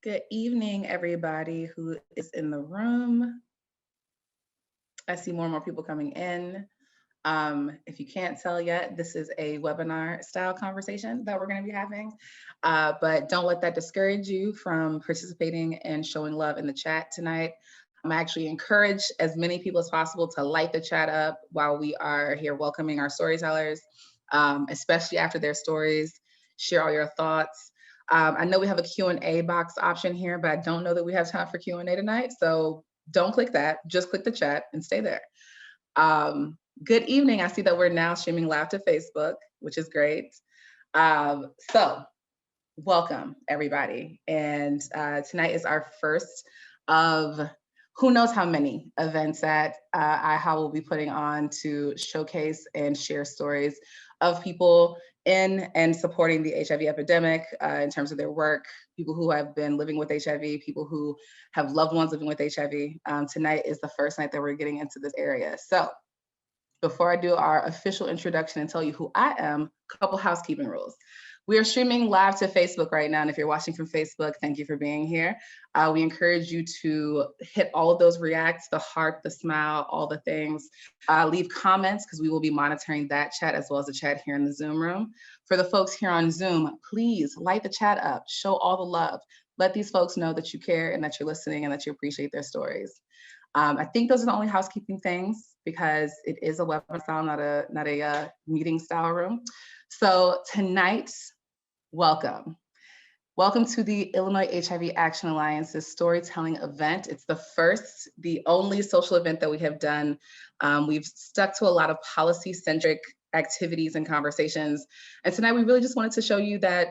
Good evening, everybody who is in the room. I see more and more people coming in. If you can't tell yet, this is a webinar style conversation that we're going to be having, but don't let that discourage you from participating and showing love in the chat tonight. I'm actually encourage as many people as possible to light the chat up while we are here welcoming our storytellers, especially after their stories. Share all your thoughts. I know we have a Q&A box option here, but I don't know that we have time for Q&A tonight. So don't click that, just click the chat and stay there. Good evening. I see that we're now streaming live to Facebook, which is great. So welcome everybody. And tonight is our first of who knows how many events that IHAA will be putting on to showcase and share stories of people in and supporting the HIV epidemic in terms of their work, people who have been living with HIV, people who have loved ones living with HIV. Tonight is the first night that we're getting into this area. So before I do our official introduction and tell you who I am, a couple housekeeping rules. We are streaming live to Facebook right now, and if you're watching from Facebook, thank you for being here. We encourage you to hit all of those reacts, the heart, the smile, all the things. Leave comments, because we will be monitoring that chat as well as the chat here in the Zoom room. For the folks here on Zoom, please light the chat up, show all the love. Let these folks know that you care and that you're listening and that you appreciate their stories. I think those are the only housekeeping things, because it is a webinar style, not a meeting style room. So tonight, welcome. Welcome to the Illinois HIV Action Alliance's storytelling event. It's the first, the only social event that we have done. We've stuck to a lot of policy-centric activities and conversations. And tonight we really just wanted to show you that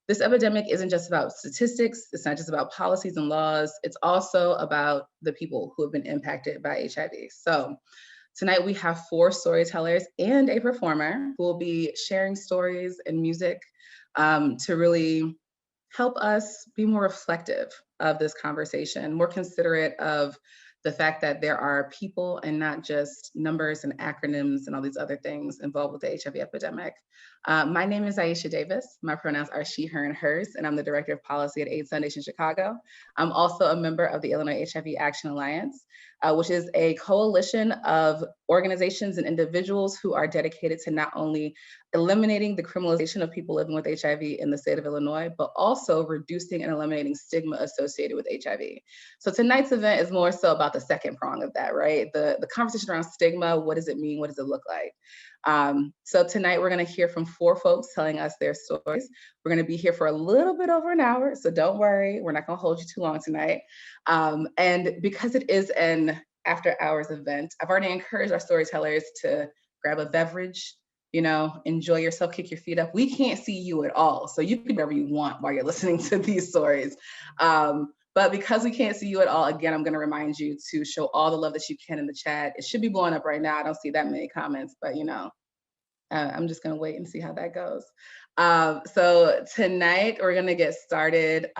this epidemic isn't just about statistics. It's not just about policies and laws. It's also about the people who have been impacted by HIV. So tonight we have 4 storytellers and a performer who will be sharing stories and music to really help us be more reflective of this conversation, more considerate of the fact that there are people and not just numbers and acronyms and all these other things involved with the HIV epidemic. My name is Aisha Davis. My pronouns are she, her, and hers, and I'm the Director of Policy at AIDS Foundation Chicago. I'm also a member of the Illinois HIV Action Alliance, which is a coalition of organizations and individuals who are dedicated to not only eliminating the criminalization of people living with HIV in the state of Illinois, but also reducing and eliminating stigma associated with HIV. So tonight's event is more so about the second prong of that, right? The conversation around stigma, what does it mean? What does it look like? So tonight we're gonna hear from 4 folks telling us their stories. We're gonna be here for a little bit over an hour, so don't worry, we're not gonna hold you too long tonight. And because it is an after hours event, I've already encouraged our storytellers to grab a beverage, you know, enjoy yourself, kick your feet up. We can't see you at all, so you can do whatever you want while you're listening to these stories. But because we can't see you at all, again, I'm gonna remind you to show all the love that you can in the chat. It should be blowing up right now. I don't see that many comments, but you know, I'm just gonna wait and see how that goes. So tonight we're gonna get started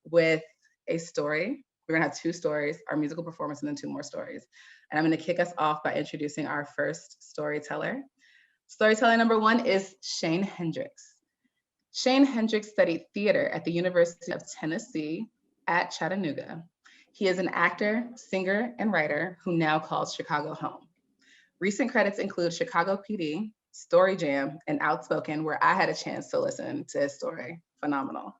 with a story. We're gonna have 2 stories, our musical performance, and then 2 more stories. And I'm gonna kick us off by introducing our first storyteller. Storyteller number 1 is Shane Hendricks. Shane Hendricks studied theater at the University of Tennessee at Chattanooga. He is an actor, singer, and writer who now calls Chicago home. Recent credits include Chicago PD, Story Jam, and Outspoken, where I had a chance to listen to his story. Phenomenal.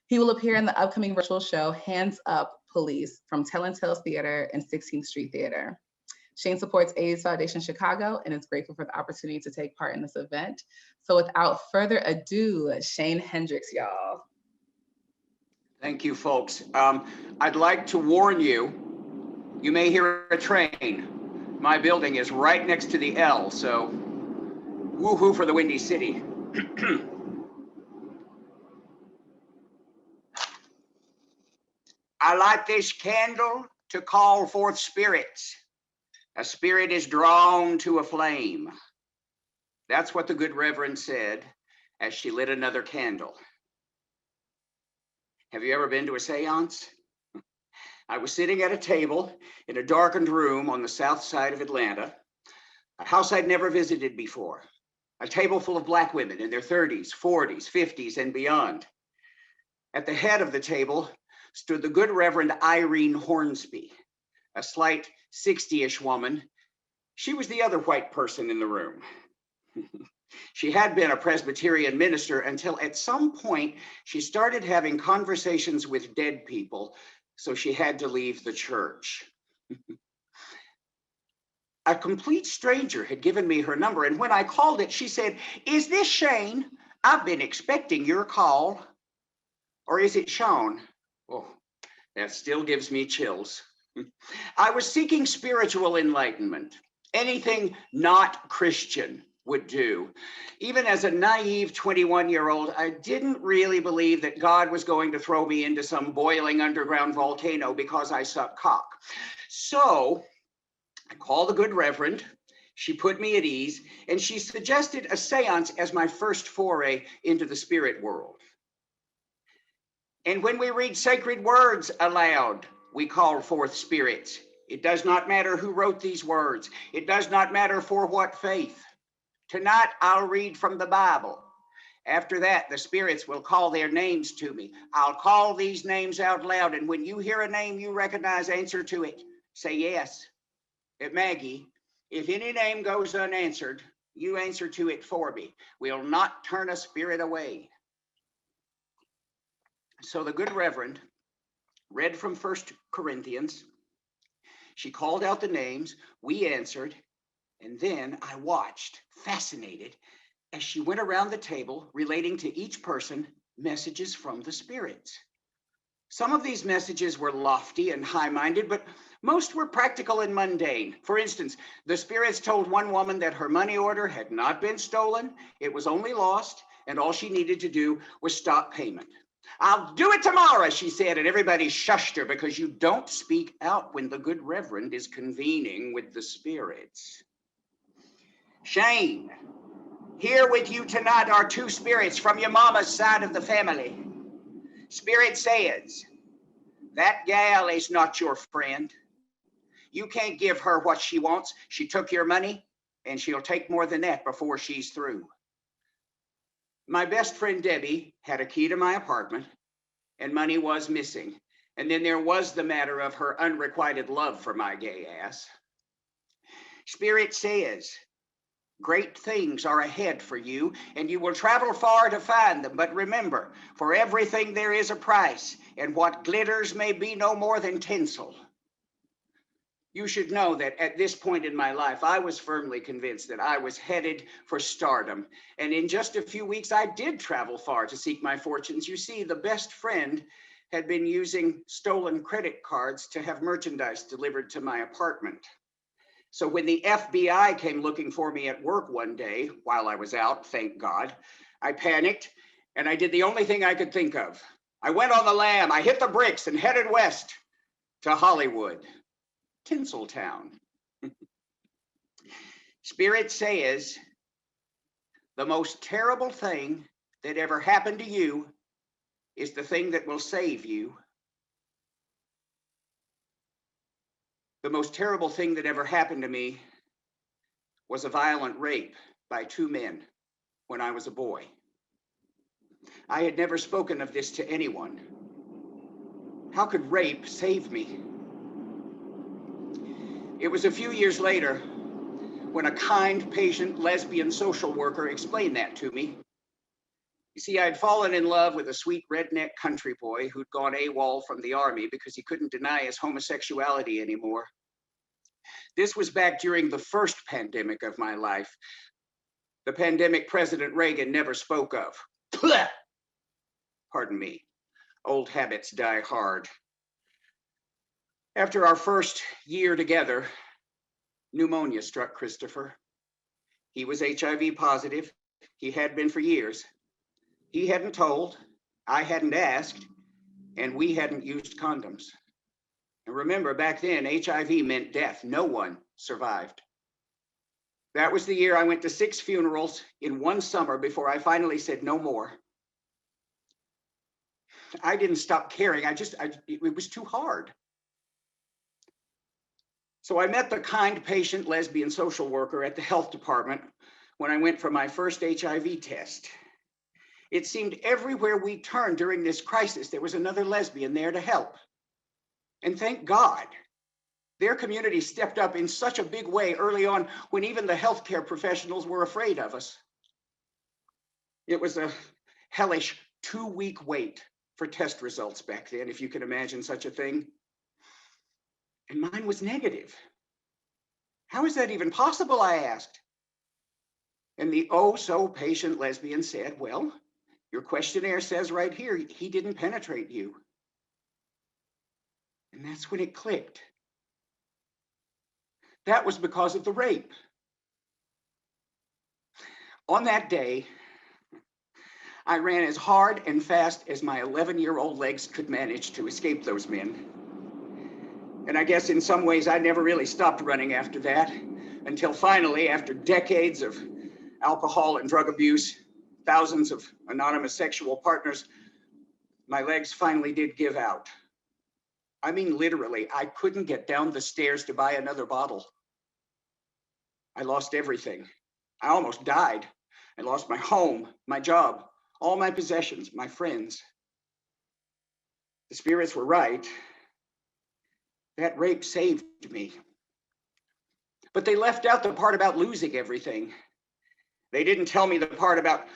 He will appear in the upcoming virtual show, Hands Up Police, from Telling Tales Theater and 16th Street Theater. Shane supports AIDS Foundation Chicago and is grateful for the opportunity to take part in this event. So without further ado, Shane Hendricks, y'all. Thank you, folks. I'd like to warn you, you may hear a train. My building is right next to the L, so woohoo for the Windy City. I light this candle to call forth spirits. A spirit is drawn to a flame. That's what the good Reverend said as she lit another candle. Have you ever been to a seance? I was sitting at a table in a darkened room on the south side of Atlanta, a house I'd never visited before, a table full of Black women in their 30s, 40s, 50s, and beyond. At the head of the table stood the Good Reverend Irene Hornsby, a slight 60-ish woman. She was the other white person in the room. She had been a Presbyterian minister until at some point she started having conversations with dead people, so she had to leave the church. A complete stranger had given me her number, and when I called it, she said, "Is this Shane? I've been expecting your call." Or is it Sean? Oh, that still gives me chills. I was seeking spiritual enlightenment. Anything not Christian would do. Even as a naive 21-year-old, I didn't really believe that God was going to throw me into some boiling underground volcano because I suck cock. So I called the Good Reverend. She put me at ease, and she suggested a seance as my first foray into the spirit world. And when we read sacred words aloud, we call forth spirits. It does not matter who wrote these words. It does not matter for what faith. Tonight, I'll read from the Bible. After that, the spirits will call their names to me. I'll call these names out loud, and when you hear a name you recognize, answer to it. Say yes. Maggie, if any name goes unanswered, you answer to it for me. We'll not turn a spirit away. So the Good Reverend read from 1 Corinthians. She called out the names, we answered, and then I watched, fascinated, as she went around the table relating to each person messages from the spirits. Some of these messages were lofty and high-minded, but most were practical and mundane. For instance, the spirits told one woman that her money order had not been stolen, it was only lost, and all she needed to do was stop payment. "I'll do it tomorrow," she said, and everybody shushed her because you don't speak out when the Good Reverend is convening with the spirits. "Shane, here with you tonight are two spirits from your mama's side of the family. Spirit says, that gal is not your friend. You can't give her what she wants. She took your money, and she'll take more than that before she's through. My best friend Debbie had a key to my apartment, and money was missing. And then there was the matter of her unrequited love for my gay ass. Spirit says, great things are ahead for you, and you will travel far to find them. But remember, for everything there is a price, and what glitters may be no more than tinsel. You should know that at this point in my life, I was firmly convinced that I was headed for stardom. And in just a few weeks, I did travel far to seek my fortunes. You see, the best friend had been using stolen credit cards to have merchandise delivered to my apartment. So when the FBI came looking for me at work one day while I was out, thank God, I panicked and I did the only thing I could think of. I went on the lam, I hit the bricks and headed west to Hollywood, Tinseltown. Spirit says, the most terrible thing that ever happened to you is the thing that will save you. The most terrible thing that ever happened to me was a violent rape by two men when I was a boy. I had never spoken of this to anyone. How could rape save me? It was a few years later when a kind, patient, lesbian social worker explained that to me. You see, I'd fallen in love with a sweet redneck country boy who'd gone AWOL from the army because he couldn't deny his homosexuality anymore. This was back during the first pandemic of my life, the pandemic President Reagan never spoke of. Pardon me, old habits die hard. After our first year together, pneumonia struck Christopher. He was HIV positive. He had been for years. He hadn't told, I hadn't asked, and we hadn't used condoms. And remember, back then, HIV meant death. No one survived. That was the year I went to 6 funerals in one summer before I finally said no more. I didn't stop caring. It was too hard. So I met the kind, patient, lesbian social worker at the health department when I went for my first HIV test. It seemed everywhere we turned during this crisis, there was another lesbian there to help. And thank God, their community stepped up in such a big way early on when even the healthcare professionals were afraid of us. It was a hellish 2-week wait for test results back then, if you can imagine such a thing. And mine was negative. How is that even possible, I asked. And the oh so patient lesbian said, well, your questionnaire says right here, he didn't penetrate you. And that's when it clicked. That was because of the rape. On that day, I ran as hard and fast as my 11-year-old legs could manage to escape those men. And I guess in some ways I never really stopped running after that, until finally, after decades of alcohol and drug abuse, thousands of anonymous sexual partners, my legs finally did give out. I mean, literally, I couldn't get down the stairs to buy another bottle. I lost everything. I almost died. I lost my home, my job, all my possessions, my friends. The spirits were right. That rape saved me. But they left out the part about losing everything. They didn't tell me the part about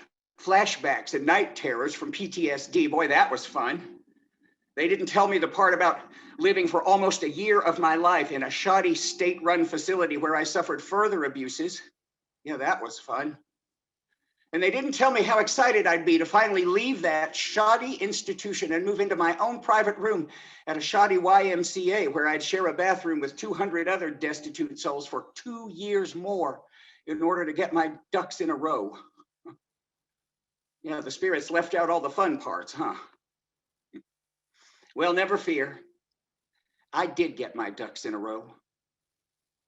flashbacks and night terrors from PTSD. Boy, that was fun. They didn't tell me the part about living for almost a year of my life in a shoddy state-run facility where I suffered further abuses. Yeah, that was fun. And they didn't tell me how excited I'd be to finally leave that shoddy institution and move into my own private room at a shoddy YMCA where I'd share a bathroom with 200 other destitute souls for 2 years more in order to get my ducks in a row. Yeah, the spirits left out all the fun parts, huh? Well, never fear. I did get my ducks in a row.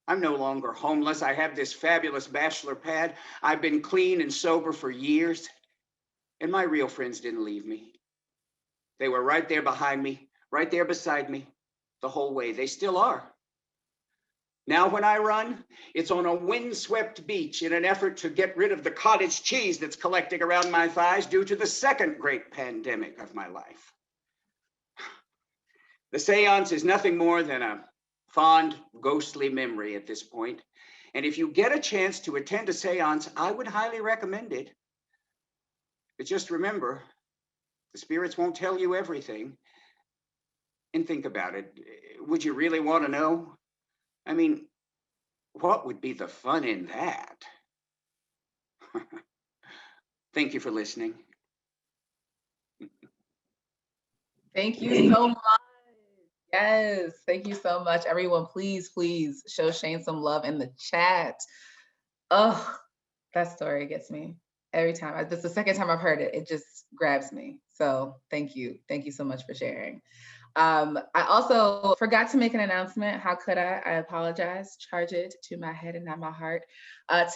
I'm no longer homeless. I have this fabulous bachelor pad. I've been clean and sober for years. And my real friends didn't leave me. They were right there behind me, right there beside me, the whole way. They still are. Now when I run, it's on a windswept beach in an effort to get rid of the cottage cheese that's collecting around my thighs due to the second great pandemic of my life. The seance is nothing more than a fond, ghostly memory at this point. And if you get a chance to attend a seance, I would highly recommend it. But just remember, the spirits won't tell you everything. And think about it. Would you really want to know? I mean, what would be the fun in that? Thank you for listening. Thank you so much. Yes, thank you so much. Everyone, please, please show Shane some love in the chat. Oh, that story gets me every time. This is the second time I've heard it. It just grabs me. So thank you. Thank you so much for sharing. I also forgot to make an announcement. How could I? I apologize. Charge it to my head and not my heart.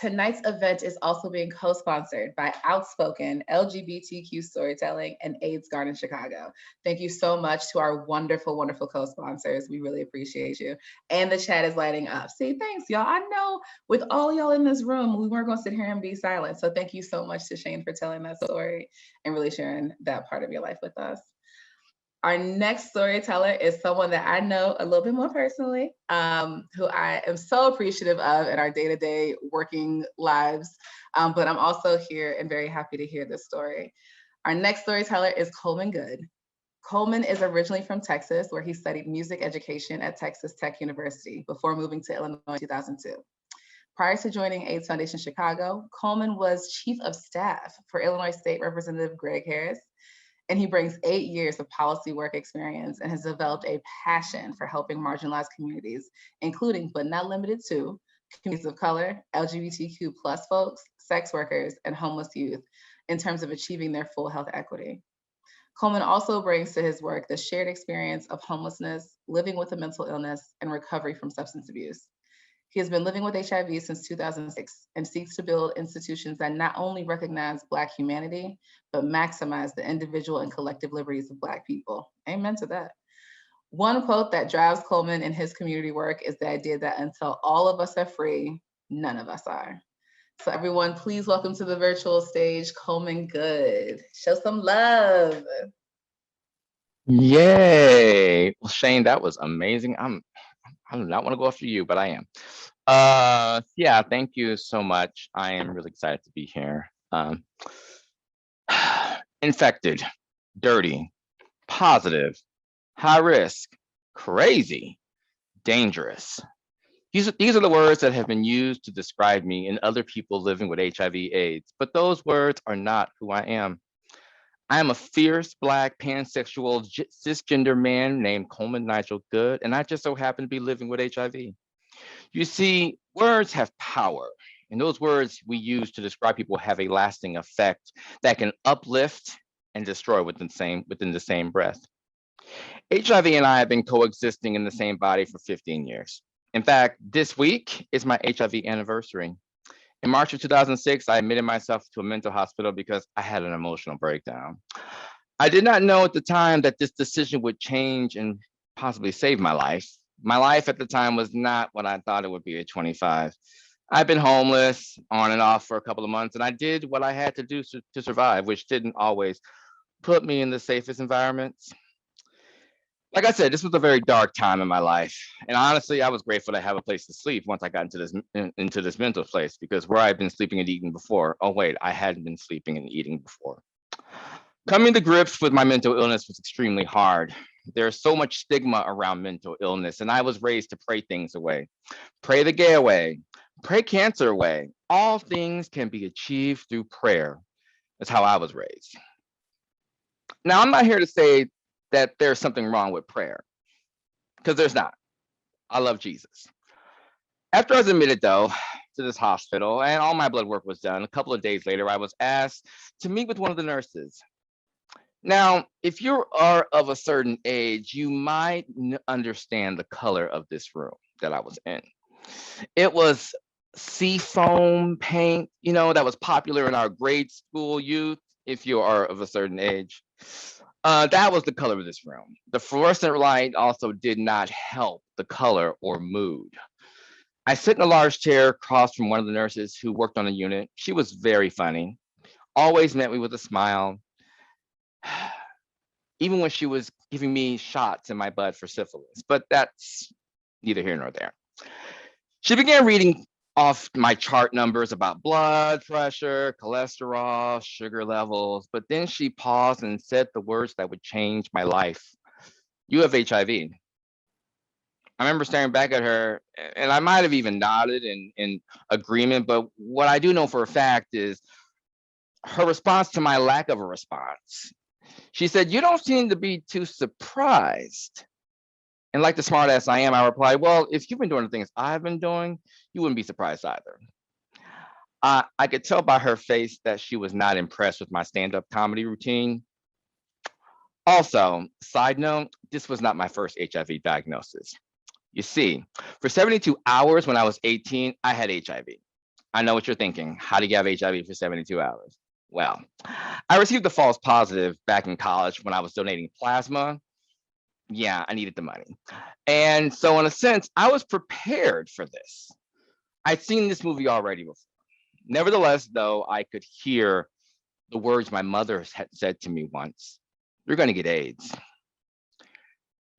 Tonight's event is also being co-sponsored by OUTspoken, LGBTQ Storytelling, and AIDS Garden Chicago. Thank you so much to our wonderful, wonderful co-sponsors. We really appreciate you. And the chat is lighting up. See, thanks, y'all. I know with all y'all in this room, we weren't going to sit here and be silent. So thank you so much to Shane for telling that story and really sharing that part of your life with us. Our next storyteller is someone that I know a little bit more personally, who I am so appreciative of in our day-to-day working lives, but I'm also here and very happy to hear this story. Our next storyteller is Coleman Goode. Coleman is originally from Texas, where he studied music education at Texas Tech University before moving to Illinois in 2002. Prior to joining AIDS Foundation Chicago, Coleman was chief of staff for Illinois State Representative Greg Harris, and he brings 8 years of policy work experience and has developed a passion for helping marginalized communities, including but not limited to communities of color, LGBTQ plus folks, sex workers, and homeless youth in terms of achieving their full health equity. Coleman also brings to his work the shared experience of homelessness, living with a mental illness, and recovery from substance abuse. He has been living with HIV since 2006 and seeks to build institutions that not only recognize Black humanity, but maximize the individual and collective liberties of Black people. Amen to that. One quote that drives Coleman in his community work is the idea that until all of us are free, none of us are. So everyone, please welcome to the virtual stage, Coleman Goode. Show some love. Yay. Well, Shane, that was amazing. I do not want to go after you, but I am. Yeah, thank you so much. I am really excited to be here. Infected, dirty, positive, high risk, crazy, dangerous. These are the words that have been used to describe me and other people living with HIV/AIDS, but those words are not who I am. I am a fierce Black pansexual cisgender man named Coleman Nigel Goode, and I just so happen to be living with HIV. You see, words have power, and those words we use to describe people have a lasting effect that can uplift and destroy within the same breath. HIV and I have been coexisting in the same body for 15 years. In fact, this week is my HIV anniversary. In March of 2006, I admitted myself to a mental hospital because I had an emotional breakdown. I did not know at the time that this decision would change and possibly save my life. My life at the time was not what I thought it would be at 25. I've been homeless on and off for a couple of months, and I did what I had to do to survive, which didn't always put me in the safest environments. Like I said, this was a very dark time in my life, and honestly, I was grateful to have a place to sleep once I got into this mental place, because where I'd been sleeping and eating before, oh wait, I hadn't been sleeping and eating before. Coming to grips with my mental illness was extremely hard. There's so much stigma around mental illness, and I was raised to pray things away. Pray the gay away, pray cancer away. All things can be achieved through prayer. That's how I was raised. Now, I'm not here to say that there's something wrong with prayer, because there's not. I love Jesus. After I was admitted, though, to this hospital and all my blood work was done, a couple of days later, I was asked to meet with one of the nurses. Now, if you are of a certain age, you might understand the color of this room that I was in. It was seafoam paint, that was popular in our grade school youth, if you are of a certain age. That was the color of this room. The fluorescent light also did not help the color or mood. I sit in a large chair across from one of the nurses who worked on the unit. She was very funny, always met me with a smile, even when she was giving me shots in my butt for syphilis, but that's neither here nor there. She began reading off my chart numbers about blood pressure, cholesterol, sugar levels, but then she paused and said the words that would change my life. You have HIV. I remember staring back at her, and I might have even nodded in agreement, but what I do know for a fact is her response to my lack of a response. She said, "You don't seem to be too surprised." And like the smartass I am, I replied, "Well, if you've been doing the things I've been doing, you wouldn't be surprised either." I could tell by her face that she was not impressed with my stand-up comedy routine. Also, side note, this was not my first HIV diagnosis. You see, for 72 hours when I was 18, I had HIV. I know what you're thinking. How do you have HIV for 72 hours? Well, I received a false positive back in college when I was donating plasma. Yeah, I needed the money. And so in a sense, I was prepared for this. I'd seen this movie already before. Nevertheless, though, I could hear the words my mother had said to me once: "You're going to get AIDS."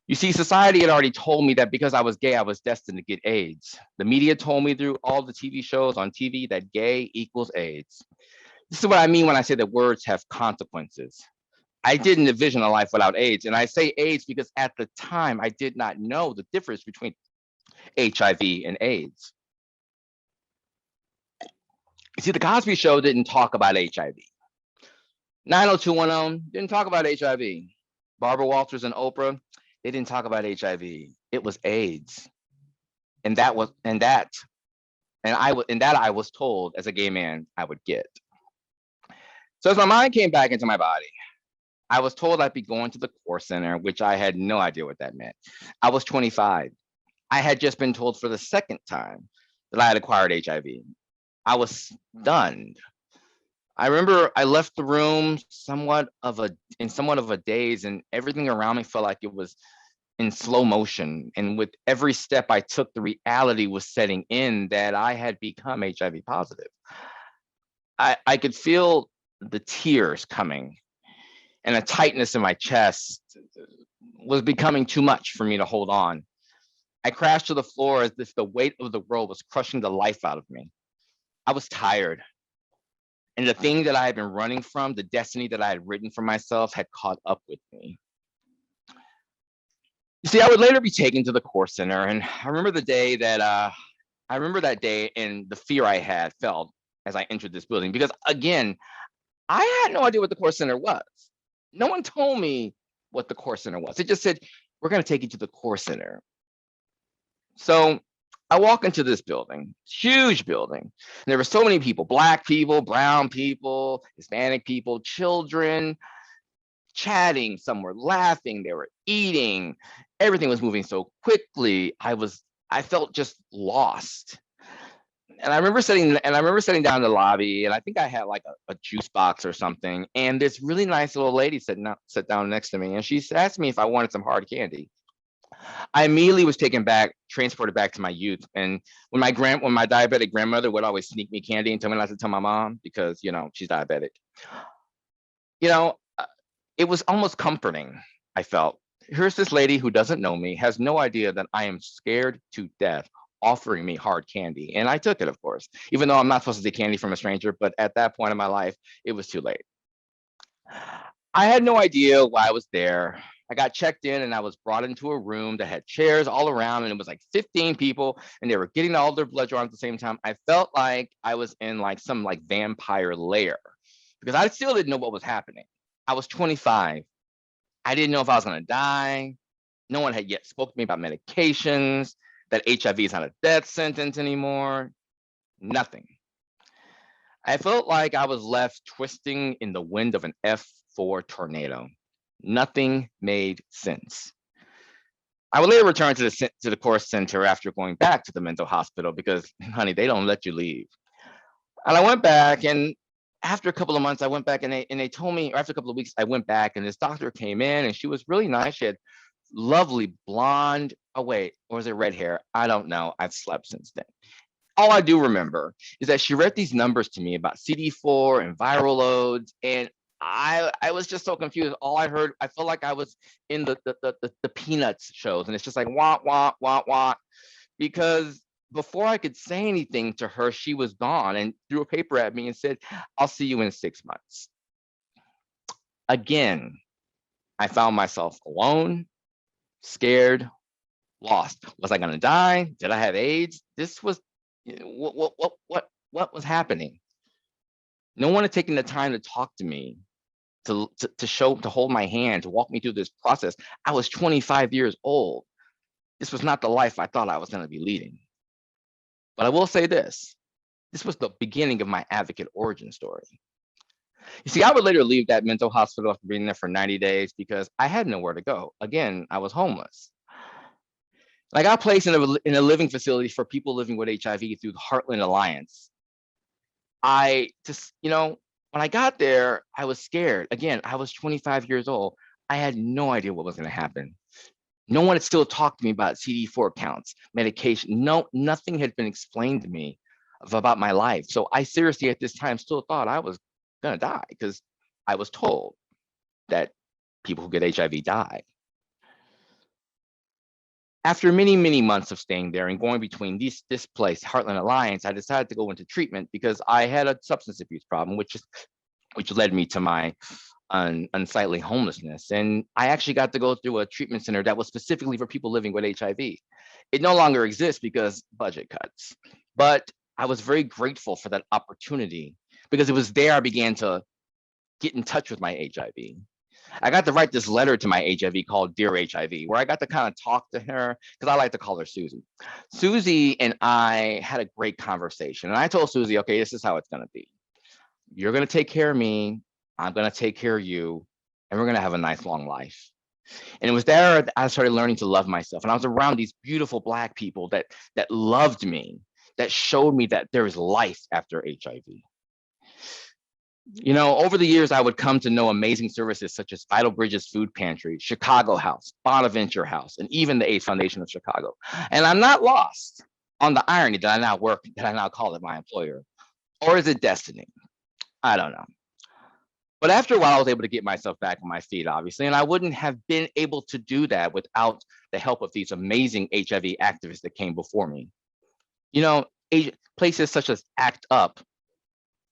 You see, society had already told me that because I was gay, I was destined to get AIDS. The media told me through all the TV shows on TV that gay equals AIDS. This is what I mean when I say that words have consequences. I didn't envision a life without AIDS. And I say AIDS because at the time, I did not know the difference between HIV and AIDS. You see, the Cosby Show didn't talk about HIV. 90210 didn't talk about HIV. Barbara Walters and Oprah, they didn't talk about HIV. It was AIDS. And that I was told as a gay man I would get. So as my mind came back into my body, I was told I'd be going to the core center, which I had no idea what that meant. I was 25. I had just been told for the second time that I had acquired HIV. I was stunned. I remember I left the room in somewhat of a daze, and everything around me felt like it was in slow motion. And with every step I took, the reality was setting in that I had become HIV positive. I could feel the tears coming, and a tightness in my chest was becoming too much for me to hold on. I crashed to the floor as if the weight of the world was crushing the life out of me. I was tired. And the thing that I had been running from, the destiny that I had written for myself, had caught up with me. You see, I would later be taken to the core center, and I remember the day that I remember that day and the fear I had felt as I entered this building, because again, I had no idea what the core center was. No one told me what the core center was. It just said, we're going to take you to the core center. So I walk into this building, huge building, and there were so many people, Black people, brown people, Hispanic people, children, chatting, some were laughing, they were eating, everything was moving so quickly. I felt just lost. And I remember sitting down in the lobby, and I think I had like a juice box or something, and this really nice little lady sat down next to me, and she asked me if I wanted some hard candy. I immediately was transported back to my youth. And when my diabetic grandmother would always sneak me candy and tell me not to tell my mom because, she's diabetic. It was almost comforting, I felt. Here's this lady who doesn't know me, has no idea that I am scared to death, offering me hard candy. And I took it, of course, even though I'm not supposed to take candy from a stranger, but at that point in my life, it was too late. I had no idea why I was there. I got checked in and I was brought into a room that had chairs all around, and it was like 15 people, and they were getting all their blood drawn at the same time. I felt like I was in like some like vampire lair because I still didn't know what was happening. I was 25. I didn't know if I was going to die. No one had yet spoke to me about medications, that HIV is not a death sentence anymore. Nothing. I felt like I was left twisting in the wind of an F4 tornado. Nothing made sense. I would later return to the core center after going back to the mental hospital because, honey, they don't let you leave. And I went back, and after a couple of months, I went back, and they told me, or after a couple of weeks, I went back, and this doctor came in, and she was really nice. She had lovely blonde, or was it red hair? I don't know. I've slept since then. All I do remember is that she read these numbers to me about CD4 and viral loads, and I was just so confused. All I heard, I felt like I was in the Peanuts shows, and it's just like wah wah wah wah, because before I could say anything to her, she was gone and threw a paper at me and said, "I'll see you in 6 months." Again, I found myself alone, scared, lost. Was I gonna die? Did I have AIDS? This was what was happening? No one had taken the time to talk to me, to hold my hand, to walk me through this process. I was 25 years old. This was not the life I thought I was going to be leading. But I will say this was the beginning of my advocate origin story. You see, I would later leave that mental hospital after being there for 90 days because I had nowhere to go. Again, I was homeless. I got placed in a living facility for people living with HIV through the Heartland Alliance. I just, when I got there, I was scared. Again, I was 25 years old. I had no idea what was going to happen. No one had still talked to me about CD4 counts, medication. Nothing had been explained to me about my life. So I seriously at this time still thought I was going to die because I was told that people who get HIV die. After many, many months of staying there and going between this place, Heartland Alliance, I decided to go into treatment because I had a substance abuse problem, which led me to my unsightly homelessness. And I actually got to go through a treatment center that was specifically for people living with HIV. It no longer exists because budget cuts. But I was very grateful for that opportunity because it was there I began to get in touch with my HIV. I got to write this letter to my HIV called Dear HIV, where I got to kind of talk to her because I like to call her Susie. Susie and I had a great conversation. And I told Susie, okay, this is how it's going to be. You're going to take care of me. I'm going to take care of you. And we're going to have a nice long life. And it was there I started learning to love myself. And I was around these beautiful Black people that loved me, that showed me that there is life after HIV. You know, over the years, I would come to know amazing services such as Vital Bridges Food Pantry, Chicago House, Bonaventure House, and even the AIDS Foundation of Chicago. And I'm not lost on the irony that I now call it my employer. Or is it destiny? I don't know. But after a while, I was able to get myself back on my feet, obviously, and I wouldn't have been able to do that without the help of these amazing HIV activists that came before me. You know, places such as ACT UP,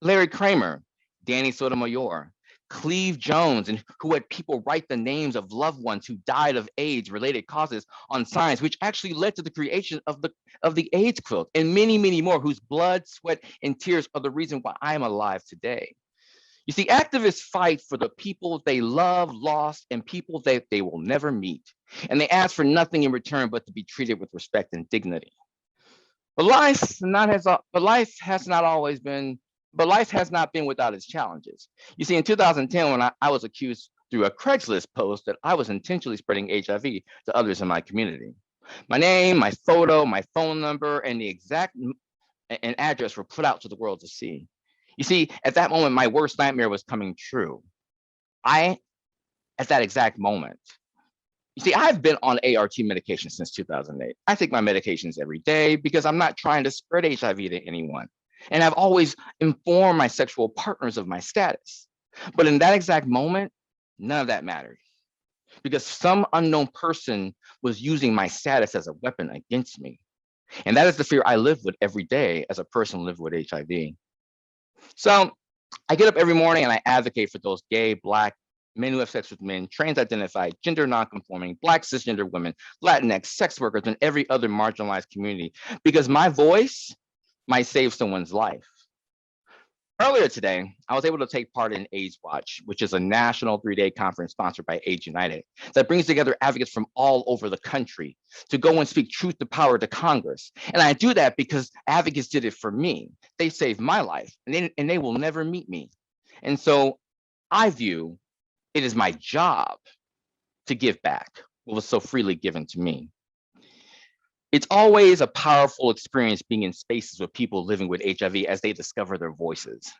Larry Kramer, Danny Sotomayor, Cleve Jones, and who had people write the names of loved ones who died of AIDS-related causes on signs, which actually led to the creation of the AIDS quilt, and many, many more whose blood, sweat, and tears are the reason why I am alive today. You see, activists fight for the people they love, lost, and people that they will never meet. And they ask for nothing in return but to be treated with respect and dignity. But life has not always been, but life has not been without its challenges. You see, in 2010, when I was accused through a Craigslist post that I was intentionally spreading HIV to others in my community. My name, my photo, my phone number, and the exact and address were put out to the world to see. You see, at that moment, my worst nightmare was coming true. At that exact moment, you see, I've been on ART medication since 2008. I take my medications every day because I'm not trying to spread HIV to anyone. And I've always informed my sexual partners of my status. But in that exact moment, none of that mattered because some unknown person was using my status as a weapon against me. And that is the fear I live with every day as a person living with HIV. So I get up every morning and I advocate for those gay, Black, men who have sex with men, trans-identified, gender non-conforming, Black cisgender women, Latinx, sex workers, and every other marginalized community, because my voice might save someone's life. Earlier today, I was able to take part in AIDS Watch, which is a national 3-day conference sponsored by AIDS United that brings together advocates from all over the country to go and speak truth to power to Congress. And I do that because advocates did it for me. They saved my life, and they will never meet me. And so I view it as my job to give back what was so freely given to me. It's always a powerful experience being in spaces with people living with HIV as they discover their voices.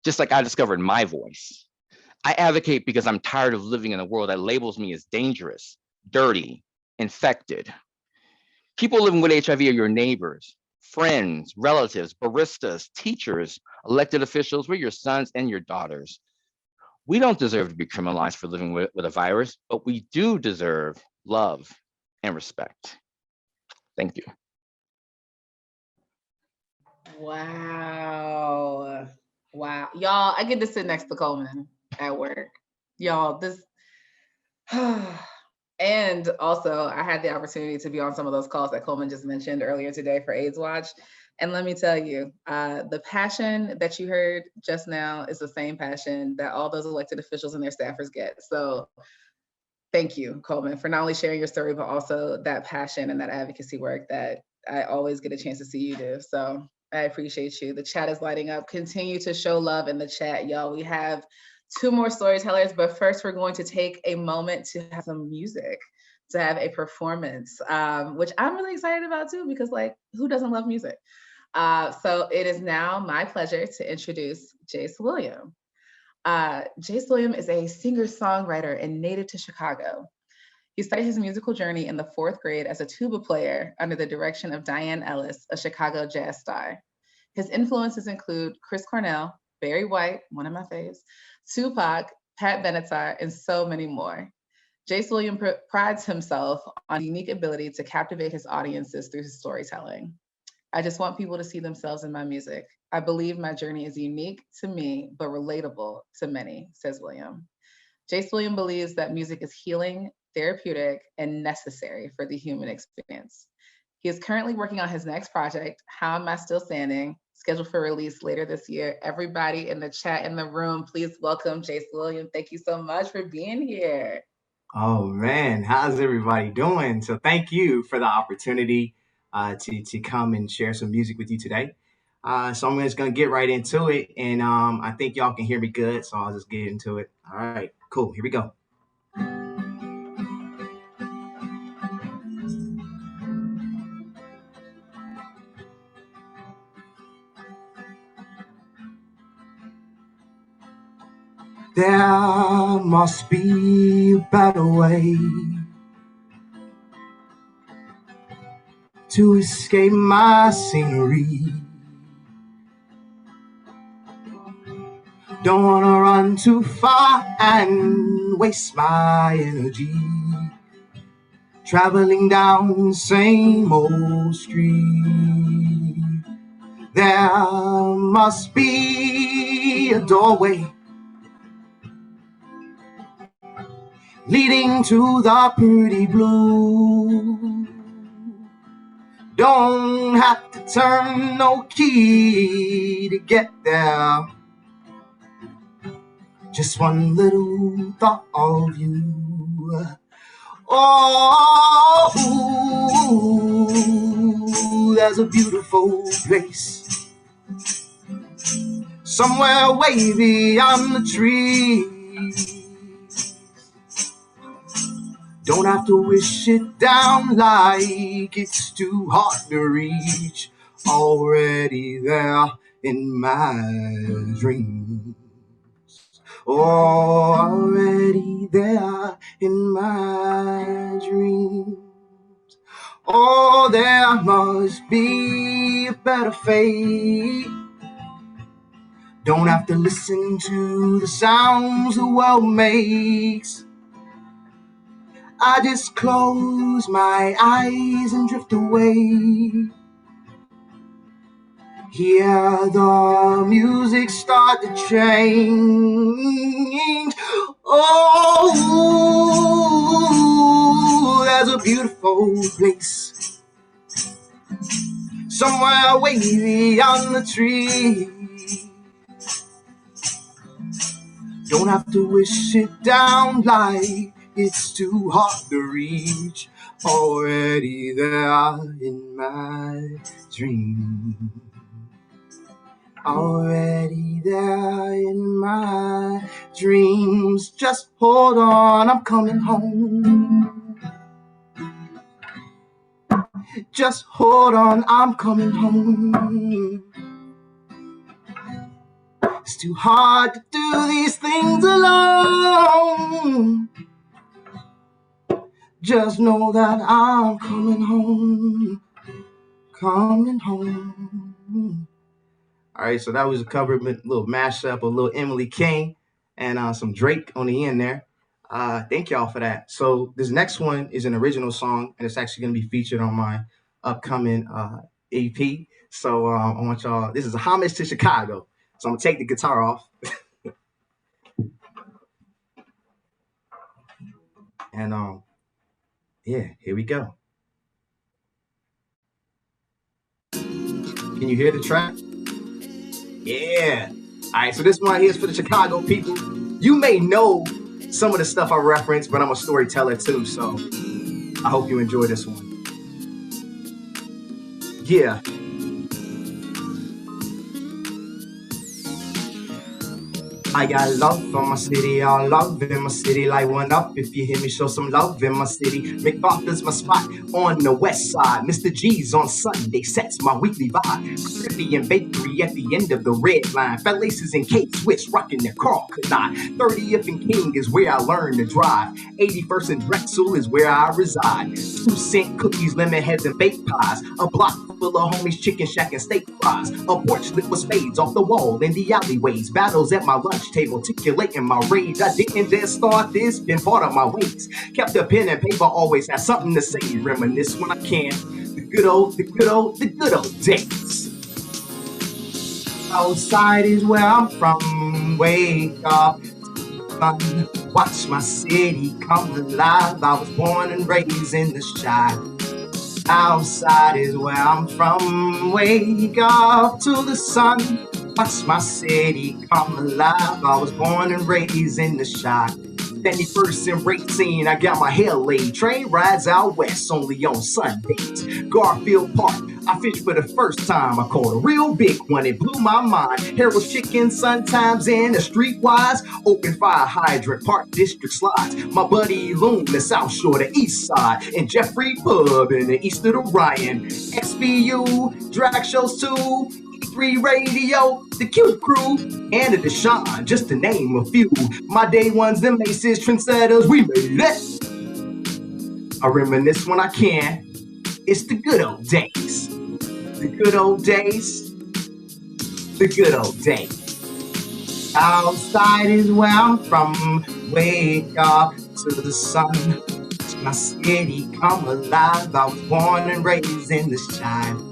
Just like I discovered my voice. I advocate because I'm tired of living in a world that labels me as dangerous, dirty, infected. People living with HIV are your neighbors, friends, relatives, baristas, teachers, elected officials. We're your sons and your daughters. We don't deserve to be criminalized for living with a virus, but we do deserve love and respect. Thank you. Wow. Wow. Y'all, I get to sit next to Coleman at work. Y'all, this and also I had the opportunity to be on some of those calls that Coleman just mentioned earlier today for AIDS Watch. And let me tell you, the passion that you heard just now is the same passion that all those elected officials and their staffers get. So thank you, Coleman, for not only sharing your story, but also that passion and that advocacy work that I always get a chance to see you do. So I appreciate you. The chat is lighting up. Continue to show love in the chat, y'all. We have 2 more storytellers, but first we're going to take a moment to have some music, to have a performance, which I'm really excited about too, because like, who doesn't love music? So it is now my pleasure to introduce Jace Williams. Jace Williams is a singer-songwriter and native to Chicago. He started his musical journey in the 4th grade as a tuba player under the direction of Diane Ellis, a Chicago jazz star. His influences include Chris Cornell, Barry White, one of my faves, Tupac, Pat Benatar, and so many more. Jace Williams prides himself on unique ability to captivate his audiences through his storytelling. I just want people to see themselves in my music. I believe my journey is unique to me, but relatable to many, says Williams. Jace Williams believes that music is healing, therapeutic, and necessary for the human experience. He is currently working on his next project, How Am I Still Standing, scheduled for release later this year. Everybody in the chat in the room, please welcome Jace Williams. Thank you so much for being here. Oh man, how's everybody doing? So thank you for the opportunity to come and share some music with you today. So I'm just gonna get right into it, and I think y'all can hear me good, so I'll just get into it. All right, cool. Here we go. There must be a better way to escape my scenery. Don't wanna run too far and waste my energy traveling down the same old street. There must be a doorway leading to the pretty blue. Don't have to turn no key to get there. Just one little thought of you. Oh, there's a beautiful place somewhere way beyond the trees. Don't have to wish it down like it's too hard to reach. Already there in my dreams. Already there in my dreams. Oh, there must be a better fate. Don't have to listen to the sounds the world makes. I just close my eyes and drift away. Hear the music start to change. Oh, there's a beautiful place somewhere way beyond the tree. Don't have to wish it down like it's too hard to reach. Already there in my dream. Already there in my dreams. Just hold on, I'm coming home. Just hold on, I'm coming home. It's too hard to do these things alone. Just know that I'm coming home. Coming home. All right, so that was a cover, a little mashup, a little Emily King, and some Drake on the end there. Thank y'all for that. So this next one is an original song, and it's actually going to be featured on my upcoming EP. So I want y'all, this is a homage to Chicago. So I'm going to take the guitar off. And yeah, here we go. Can you hear the track? Yeah. All right, so this one right here is for the Chicago people. You may know some of the stuff I reference, but I'm a storyteller too, so I hope you enjoy this one. Yeah. I got love for my city, all love in my city. Light one up if you hear me, show some love in my city. MacArthur's my spot on the west side. Mr. G's on Sunday sets my weekly vibe. Caribbean bakery at the end of the red line. Fat laces and K-Swiss rocking their Carl Canine. 30th and King is where I learned to drive. 81st and Drexel is where I reside. 2-cent cookies, lemon heads, and baked pies. A block full of homies, chicken shack and steak fries. A porch lit with spades off the wall in the alleyways. Battles at my lunch table, articulating my rage. I didn't just start this, been part of my ways. Kept a pen and paper, always had something to say. Reminisce when I can. The good old days. Outside is where I'm from. Wake up, sun, watch my city come alive. I was born and raised in the shy. Outside is where I'm from. Wake up to the sun. Watch my city come alive. I was born and raised in the shy. 21st and 18, I got my hair laid. Train rides out west only on Sundays. Garfield Park, I fished for the first time. I caught a real big one, it blew my mind. Harold's Chicken, sometimes in the streetwise. Open fire hydrant, Park District slides. My buddy Loon, the South Shore, the East Side. And Jeffrey Pub in the east of the Ryan. XBU, drag shows too. Free Radio, the Q Crew, and the Deshaun, just to name a few. My day ones, them aces, trendsetters, we made it. I reminisce when I can. It's the good old days. The good old days. The good old days. Outside is where I'm from. Wake up to the sun. My city come alive. I was born and raised in the shine.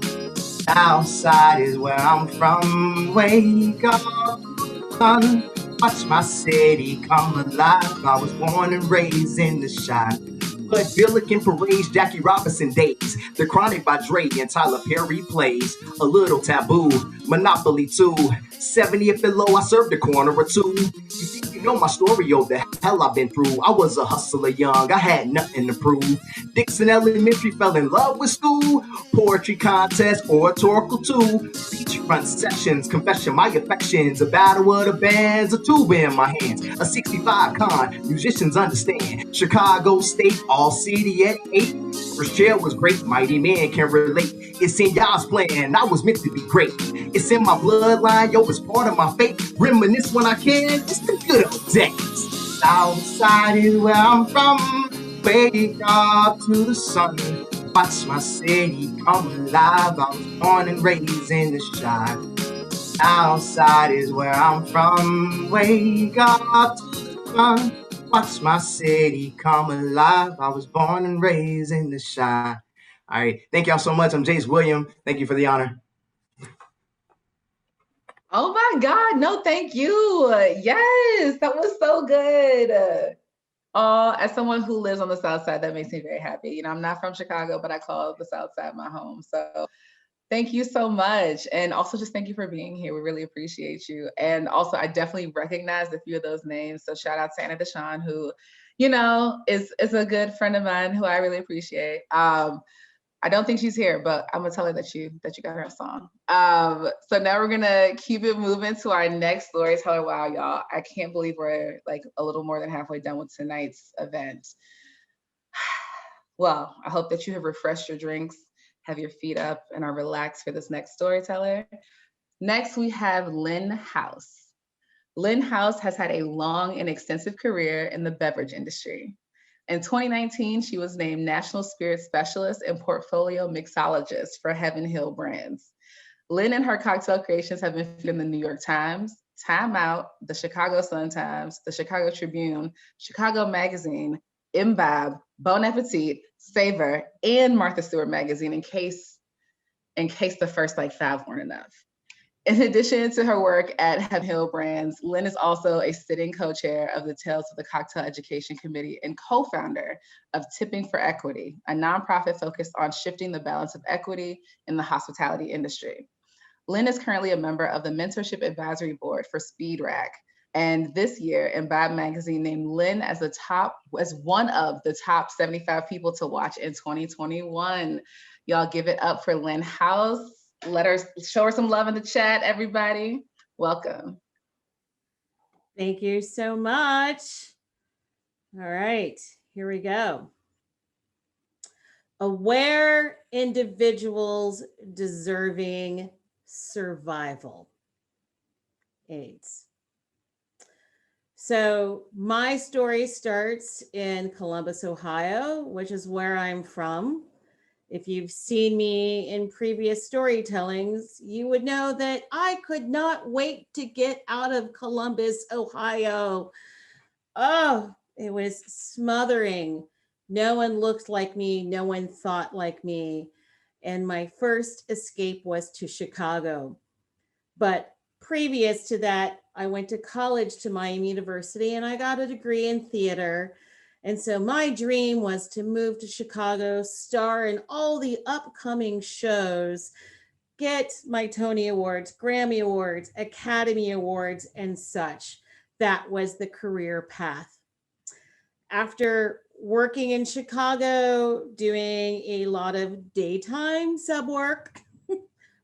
Outside is where I'm from. Wake up to the sun. Watch my city come alive. I was born and raised in the shine. But Billiken parades, Jackie Robinson days. The Chronic by Dre and Tyler Perry plays. A Little Taboo, Monopoly 2. 70th and low, I served a corner or two. You think you know my story, oh, the hell I've been through. I was a hustler young, I had nothing to prove. Dixon Elementary, fell in love with school. Poetry contest, oratorical too. Beachfront sessions, confession, my affections. A battle of the bands, a tuba in my hands. A 65 con, musicians understand. Chicago State, all city at 8. First chair was great, mighty man can relate. It's in y'all's plan, I was meant to be great. It's in my bloodline, yo, it's part of my fate. Reminisce when I can, it's the good old days. Outside is where I'm from. Wake up to the sun. Watch my city come alive. I was born and raised in the shine. Outside is where I'm from. Wake up to the sun. Watch my city come alive. I was born and raised in the shine. All right. Thank y'all so much. I'm Jace Williams. Thank you for the honor. Oh my God, no, thank you. Yes, that was so good. As someone who lives on the South Side, that makes me very happy. You know, I'm not from Chicago, but I call the South Side my home. So thank you so much. And also just thank you for being here. We really appreciate you. And also I definitely recognized a few of those names. So shout out to Anna Deshawn, who, you know, is a good friend of mine who I really appreciate. I don't think she's here, but I'm gonna tell her that you got her a song. So now we're gonna keep it moving to our next storyteller. Wow, y'all, I can't believe we're like a little more than halfway done with tonight's event. Well, I hope that you have refreshed your drinks, have your feet up, and are relaxed for this next storyteller. Next, we have Lynn House. Lynn House has had a long and extensive career in the beverage industry. In 2019, she was named National Spirit Specialist and Portfolio Mixologist for Heaven Hill Brands. Lynn and her cocktail creations have been featured in the New York Times, Time Out, the Chicago Sun-Times, the Chicago Tribune, Chicago Magazine, Imbibe, Bon Appetit, Savor, and Martha Stewart Magazine, in case the first like 5 weren't enough. In addition to her work at Heaven Hill Brands, Lynn is also a sitting co-chair of the Tales of the Cocktail Education Committee and co-founder of Tipping for Equity, a nonprofit focused on shifting the balance of equity in the hospitality industry. Lynn is currently a member of the Mentorship Advisory Board for Speed Rack, and this year, Imbibe Magazine named Lynn as one of the top 75 people to watch in 2021. Y'all give it up for Lynn House. Show her some love in the chat, everybody. Welcome. Thank you so much. All right, here we go. Aware individuals deserving survival. AIDS. So my story starts in Columbus, Ohio, which is where I'm from. If you've seen me in previous storytellings, you would know that I could not wait to get out of Columbus, Ohio. Oh, it was smothering. No one looked like me. No one thought like me. And my first escape was to Chicago. But previous to that, I went to college to Miami University and I got a degree in theater. And so my dream was to move to Chicago, star in all the upcoming shows, get my Tony Awards, Grammy Awards, Academy Awards, and such. That was the career path. After working in Chicago, doing a lot of daytime sub work,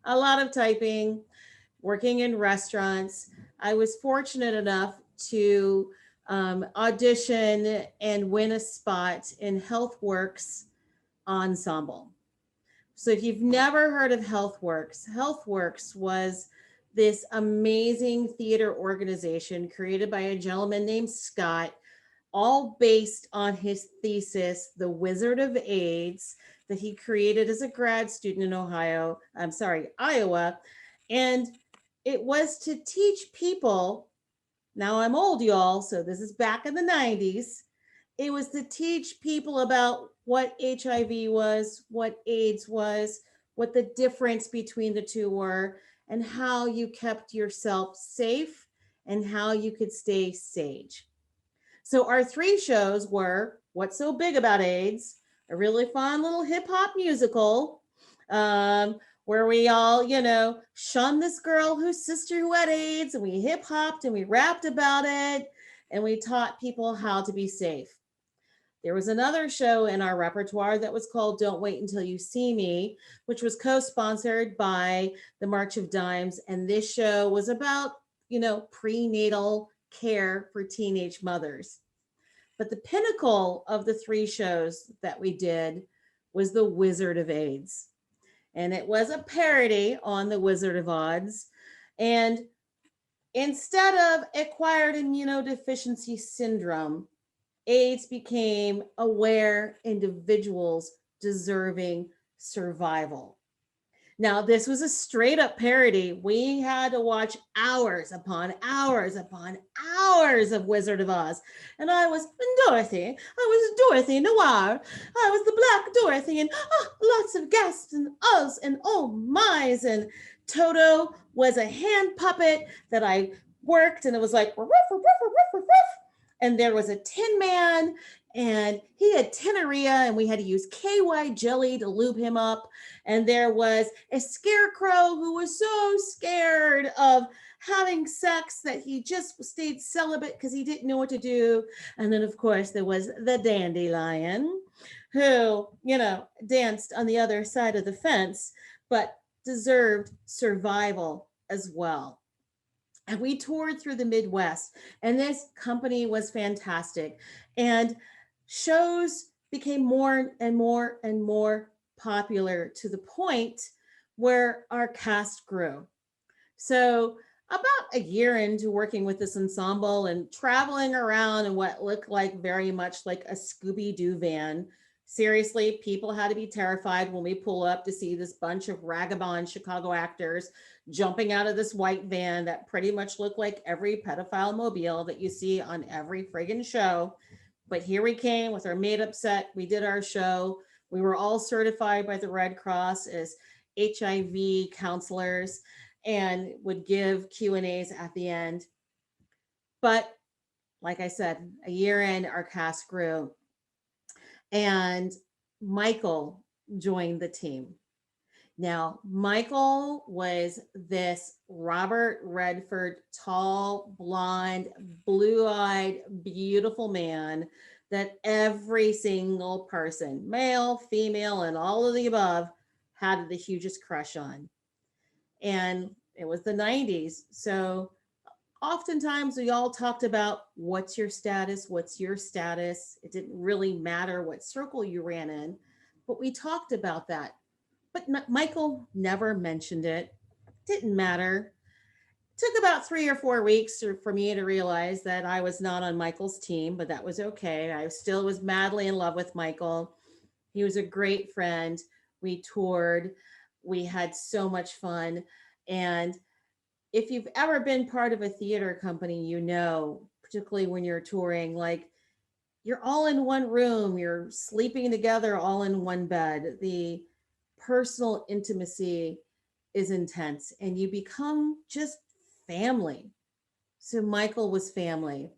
a lot of typing, working in restaurants, I was fortunate enough to audition and win a spot in HealthWorks ensemble. So if you've never heard of HealthWorks was this amazing theater organization created by a gentleman named Scott, all based on his thesis, The Wizard of AIDS, that he created as a grad student in Iowa. And it was to teach people, now I'm old, y'all, so this is back in the 90s. It was to teach people about what HIV was, what AIDS was, what the difference between the two were, and how you kept yourself safe and how you could stay sage. So our 3 shows were What's So Big About AIDS, a really fun little hip hop musical, where we all, shunned this girl whose sister who had AIDS, and we hip hopped and we rapped about it, and we taught people how to be safe. There was another show in our repertoire that was called Don't Wait Until You See Me, which was co-sponsored by the March of Dimes. And this show was about, prenatal care for teenage mothers. But the pinnacle of the 3 shows that we did was The Wizard of AIDS. And it was a parody on The Wizard of Oz. And instead of acquired immunodeficiency syndrome, AIDS became aware individuals deserving survival. Now, this was a straight up parody. We had to watch hours upon hours upon hours of Wizard of Oz. And I was Dorothy. I was Dorothy Noir. I was the Black Dorothy, and lots of gasps and uhs and oh my's. And Toto was a hand puppet that I worked, and it was like, ruff, ruff, ruff, ruff, ruff. And there was a Tin Man, and he had tenorrhea, and we had to use KY jelly to lube him up. And there was a Scarecrow who was so scared of having sex that he just stayed celibate because he didn't know what to do. And then, of course, there was the Dandelion, who, danced on the other side of the fence, but deserved survival as well. And we toured through the Midwest, and this company was fantastic. And shows became more and more and more popular to the point where our cast grew. So about a year into working with this ensemble and traveling around in what looked like very much like a Scooby-Doo van, seriously, people had to be terrified when we pull up to see this bunch of ragabond Chicago actors jumping out of this white van that pretty much looked like every pedophile mobile that you see on every friggin' show. But here we came with our made-up set. We did our show. We were all certified by the Red Cross as HIV counselors and would give Q&As at the end. But like I said, a year in, our cast grew. And Michael joined the team. Now, Michael was this Robert Redford, tall, blonde, blue-eyed, beautiful man that every single person, male, female, and all of the above, had the hugest crush on. And it was the 90s. So oftentimes we all talked about what's your status? What's your status? It didn't really matter what circle you ran in, but we talked about that. But Michael never mentioned it. Didn't matter. It took about 3 or 4 weeks for me to realize that I was not on Michael's team, but that was okay. I still was madly in love with Michael. He was a great friend. We toured. We had so much fun. And if you've ever been part of a theater company, particularly when you're touring, like you're all in one room, you're sleeping together all in one bed. The personal intimacy is intense and you become just family. So Michael was family.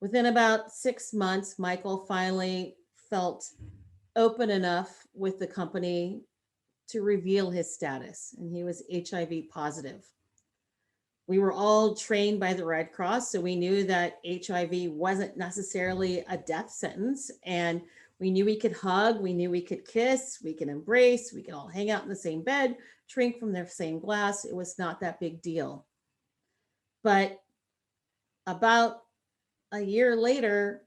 Within about 6 months, Michael finally felt open enough with the company to reveal his status, and he was HIV positive. We were all trained by the Red Cross, so we knew that HIV wasn't necessarily a death sentence, and we knew we could hug, we knew we could kiss, we could embrace, we could all hang out in the same bed, drink from the same glass. It was not that big deal. But about a year later,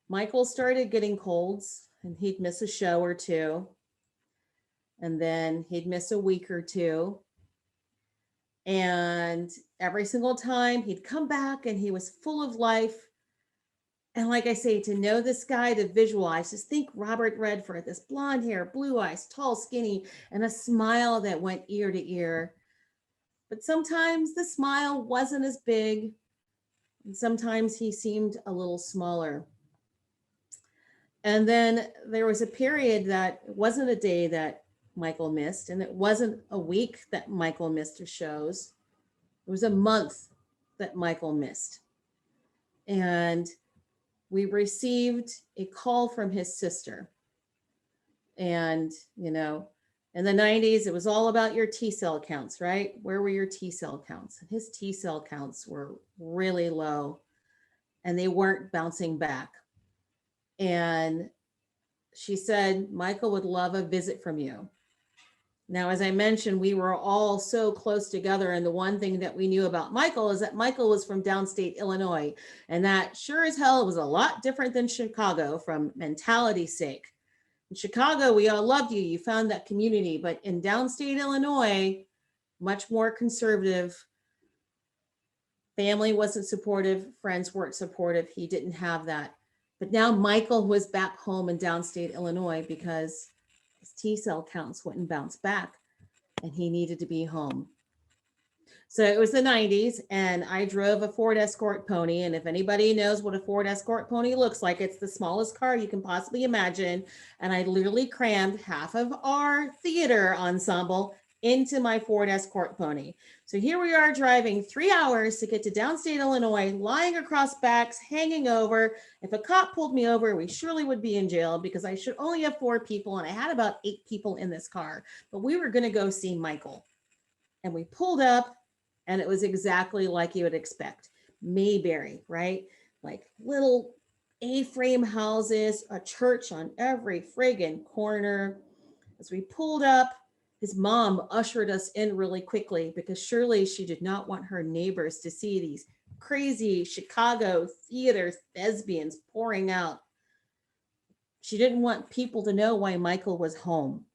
Michael started getting colds and he'd miss a show or two. and then he'd miss a week or two. And every single time he'd come back and he was full of life. And like I say, to know this guy, to visualize, just think Robert Redford, this blonde hair, blue eyes, tall, skinny, and a smile that went ear to ear. But sometimes the smile wasn't as big, and sometimes he seemed a little smaller. And then there was a period that wasn't a day that Michael missed, and it wasn't a week that Michael missed his shows. It was a month that Michael missed. And we received a call from his sister. And, you know, in the 90s, it was all about your T cell counts, right? Where were your T cell counts? And his T cell counts were really low and they weren't bouncing back. And she said, Michael would love a visit from you. Now, as I mentioned, we were all so close together. And the one thing that we knew about Michael is that Michael was from downstate Illinois. And that sure as hell was a lot different than Chicago from mentality's sake. In Chicago, we all loved you. You found that community. But in downstate Illinois, much more conservative. Family wasn't supportive. Friends weren't supportive. He didn't have that. But now Michael was back home in downstate Illinois because his T cell counts wouldn't bounce back and he needed to be home. So it was the 90s and I drove a Ford Escort pony. And if anybody knows what a Ford Escort pony looks like, it's the smallest car you can possibly imagine. And I literally crammed half of our theater ensemble into my Ford Escort pony. So here we are driving 3 hours to get to downstate Illinois, lying across backs, hanging over. If a cop pulled me over, we surely would be in jail because I should only have 4 people and I had about 8 people in this car. But we were going to go see Michael. And we pulled up and it was exactly like you would expect. Mayberry, right? Like little A-frame houses, a church on every friggin' corner. As we pulled up, his mom ushered us in really quickly because surely she did not want her neighbors to see these crazy Chicago theater thespians pouring out. She didn't want people to know why Michael was home.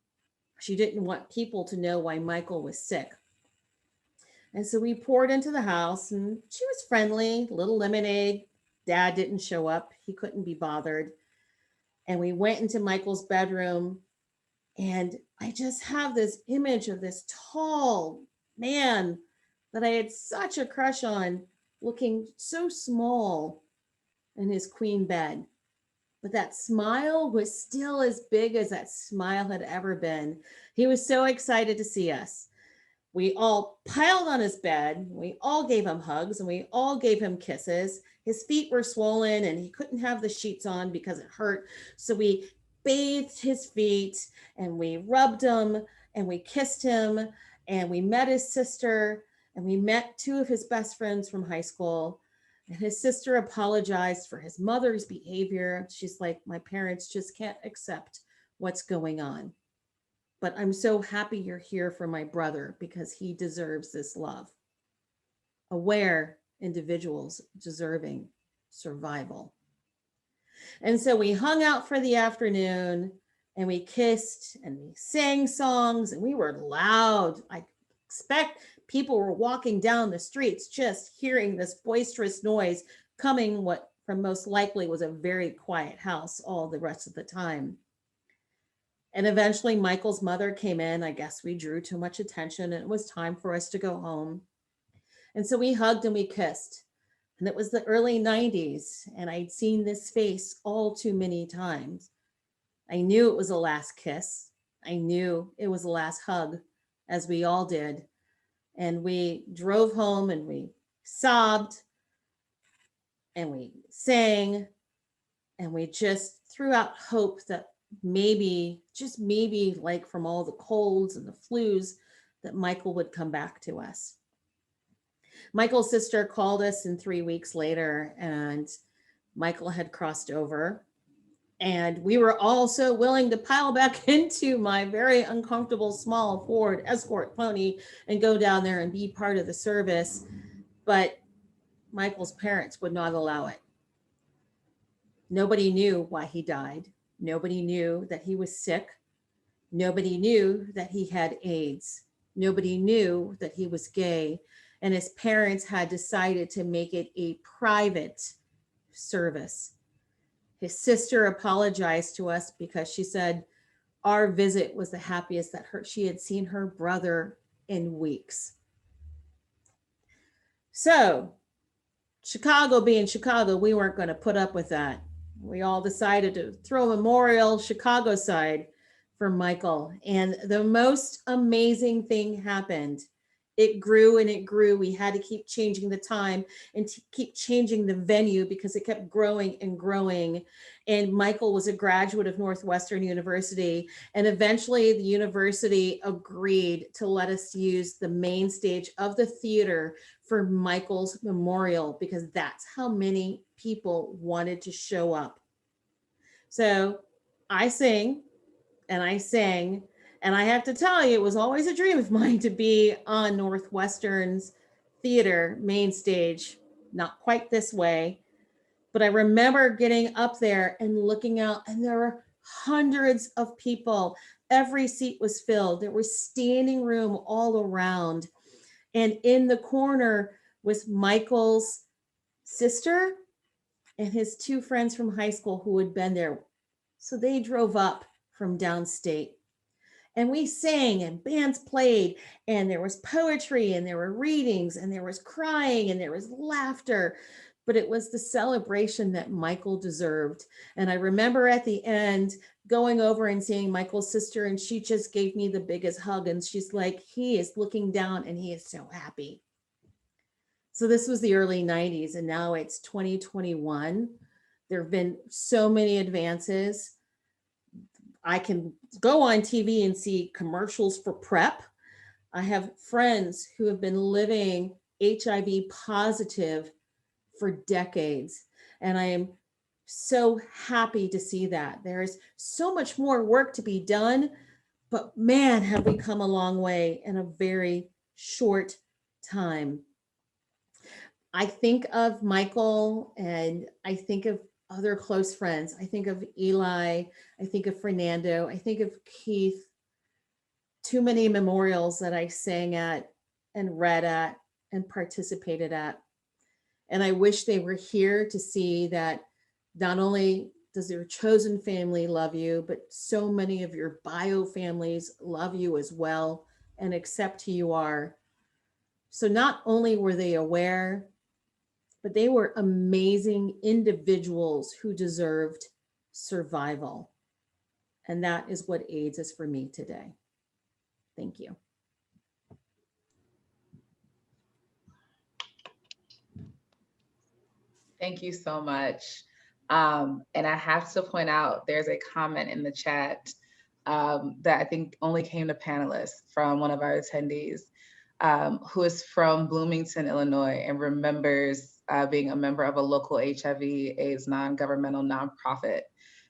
She didn't want people to know why Michael was sick. And so we poured into the house and she was friendly, little lemonade. Dad didn't show up. He couldn't be bothered. And we went into Michael's bedroom. And I just have this image of this tall man that I had such a crush on, looking so small in his queen bed. But that smile was still as big as that smile had ever been. He was so excited to see us. We all piled on his bed. We all gave him hugs and we all gave him kisses. His feet were swollen and he couldn't have the sheets on because it hurt. So we bathed his feet and we rubbed him and we kissed him and we met his sister and we met 2 of his best friends from high school. And his sister apologized for his mother's behavior. She's like, my parents just can't accept what's going on. But I'm so happy you're here for my brother because he deserves this love. Aware individuals deserving survival. And so we hung out for the afternoon and we kissed and we sang songs and we were loud. I expect people were walking down the streets just hearing this boisterous noise coming what from most likely was a very quiet house all the rest of the time. And eventually Michael's mother came in. I guess we drew too much attention and it was time for us to go home. And so we hugged and we kissed. And it was the early 90s and I'd seen this face all too many times. I knew it was the last kiss. I knew it was the last hug, as we all did. And we drove home and we sobbed and we sang and we just threw out hope that maybe, just maybe, like from all the colds and the flus, that Michael would come back to us. Michael's sister called us in 3 weeks later and Michael had crossed over and we were all so willing to pile back into my very uncomfortable small Ford Escort pony and go down there and be part of the service. But Michael's parents would not allow it. Nobody knew why he died. Nobody knew that he was sick. Nobody knew that he had AIDS. Nobody knew that he was gay. And his parents had decided to make it a private service. His sister apologized to us because she said our visit was the happiest that she had seen her brother in weeks. So, Chicago being Chicago, we weren't going to put up with that. We all decided to throw a memorial Chicago side for Michael. And the most amazing thing happened. It grew and it grew. We had to keep changing the time and to keep changing the venue because it kept growing and growing. And Michael was a graduate of Northwestern University. And eventually the university agreed to let us use the main stage of the theater for Michael's memorial because that's how many people wanted to show up. So I sing and I sang. And I have to tell you, it was always a dream of mine to be on Northwestern's theater main stage, not quite this way. But I remember getting up there and looking out, and there were hundreds of people. Every seat was filled. There was standing room all around. And in the corner was Michael's sister and his two friends from high school who had been there. So they drove up from downstate. And we sang and bands played and there was poetry and there were readings and there was crying and there was laughter, but it was the celebration that Michael deserved. And I remember at the end going over and seeing Michael's sister and she just gave me the biggest hug and she's like, he is looking down and he is so happy. So this was the early 90s and now it's 2021. There have been so many advances. I can go on TV and see commercials for PrEP. I have friends who have been living HIV positive for decades. And I am so happy to see that. There is so much more work to be done, but man, have we come a long way in a very short time. I think of Michael and I think of other close friends. I think of Eli, I think of Fernando, I think of Keith. Too many memorials that I sang at and read at and participated at. And I wish they were here to see that not only does your chosen family love you, but so many of your bio families love you as well and accept who you are. So not only were they aware, but they were amazing individuals who deserved survival. And that is what AIDS is for me today. Thank you. Thank you so much. And I have to point out, there's a comment in the chat that I think only came to panelists from one of our attendees who is from Bloomington, Illinois, and remembers being a member of a local HIV/AIDS non-governmental nonprofit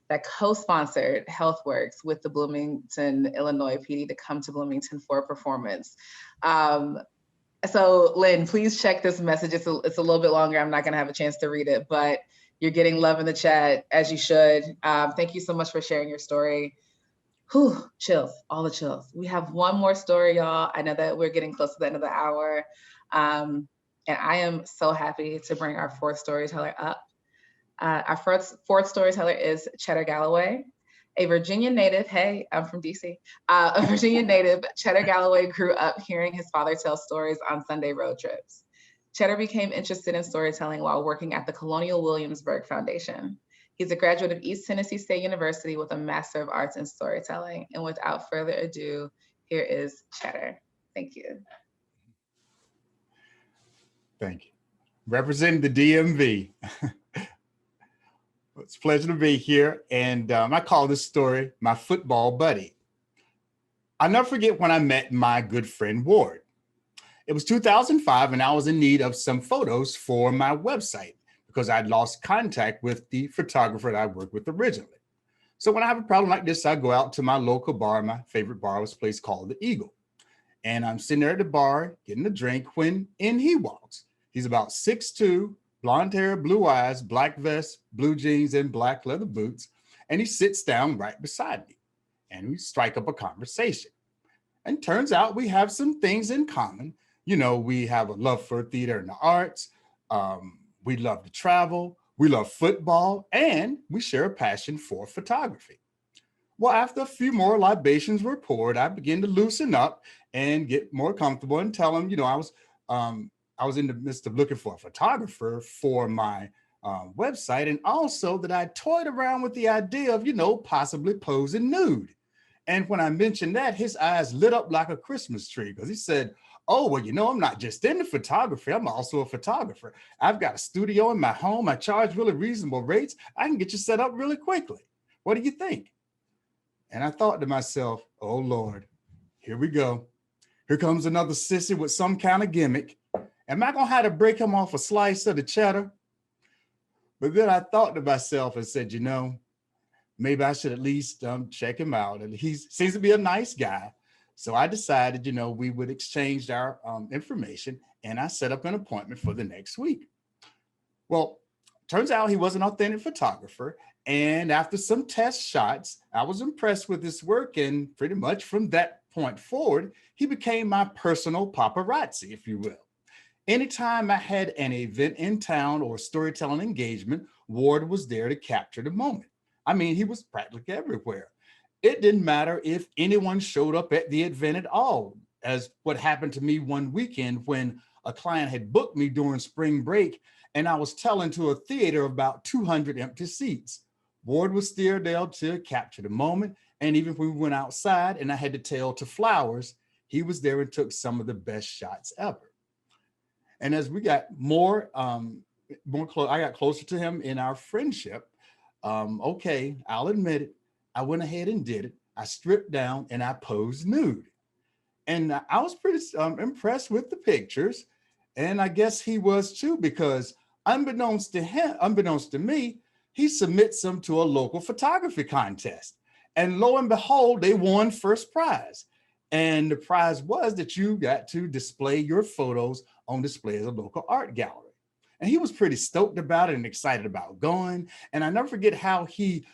that co-sponsored HealthWorks with the Bloomington, Illinois PD to come to Bloomington for a performance. So Lynn, please check this message. It's a little bit longer. I'm not gonna have a chance to read it, but you're getting love in the chat as you should. Thank you so much for sharing your story. Whew, chills, all the chills. We have one more story, y'all. I know that we're getting close to the end of the hour. And I am so happy to bring our fourth storyteller up. Our fourth storyteller is Chetter Galloway, a Virginia native. Hey, I'm from DC. A Virginia native, Chetter Galloway grew up hearing his father tell stories on Sunday road trips. Chetter became interested in storytelling while working at the Colonial Williamsburg Foundation. He's a graduate of East Tennessee State University with a Master of Arts in Storytelling. And without further ado, here is Chetter. Thank you. Thank you. Representing the DMV. It's a pleasure to be here. And I call this story My Football Buddy. I'll never forget when I met my good friend Ward. It was 2005 and I was in need of some photos for my website because I'd lost contact with the photographer that I worked with originally. So when I have a problem like this, I go out to my local bar. My favorite bar was a place called the Eagle. And I'm sitting there at the bar getting a drink when in he walks. He's about 6'2", blonde hair, blue eyes, black vest, blue jeans, and black leather boots. And he sits down right beside me. and we strike up a conversation. And turns out we have some things in common. You know, we have a love for theater and the arts. We love to travel. We love football, and we share a passion for photography. Well, after a few more libations were poured, I began to loosen up and get more comfortable and tell him, you know, I was in the midst of looking for a photographer for my website, and also that I toyed around with the idea of, you know, possibly posing nude. And when I mentioned that, his eyes lit up like a Christmas tree, because he said, oh, well, you know, I'm not just into photography, I'm also a photographer. I've got a studio in my home. I charge really reasonable rates. I can get you set up really quickly. What do you think? And I thought to myself, oh, Lord, here we go. Here comes another sissy with some kind of gimmick. Am I going to have to break him off a slice of the cheddar? But then I thought to myself and said, you know, maybe I should at least check him out. And he seems to be a nice guy. So I decided, you know, we would exchange our information, and I set up an appointment for the next week. Well, turns out he was an authentic photographer. And after some test shots, I was impressed with his work. And pretty much from that point forward, he became my personal paparazzi, if you will. Anytime I had an event in town or storytelling engagement, Ward was there to capture the moment. I mean, he was practically everywhere. It didn't matter if anyone showed up at the event at all, as what happened to me one weekend when a client had booked me during spring break, and I was telling to a theater about 200 empty seats. Ward was still there to capture the moment, and even when we went outside and I had to tell to flowers, he was there and took some of the best shots ever. And as we got I got closer to him in our friendship. Okay, I'll admit it. I went ahead and did it. I stripped down and I posed nude. And I was pretty impressed with the pictures. And I guess he was too, because unbeknownst to me, he submits them to a local photography contest. And lo and behold, they won first prize. And the prize was that you got to display your photos on display at a local art gallery. And he was pretty stoked about it and excited about going. And I never forget how he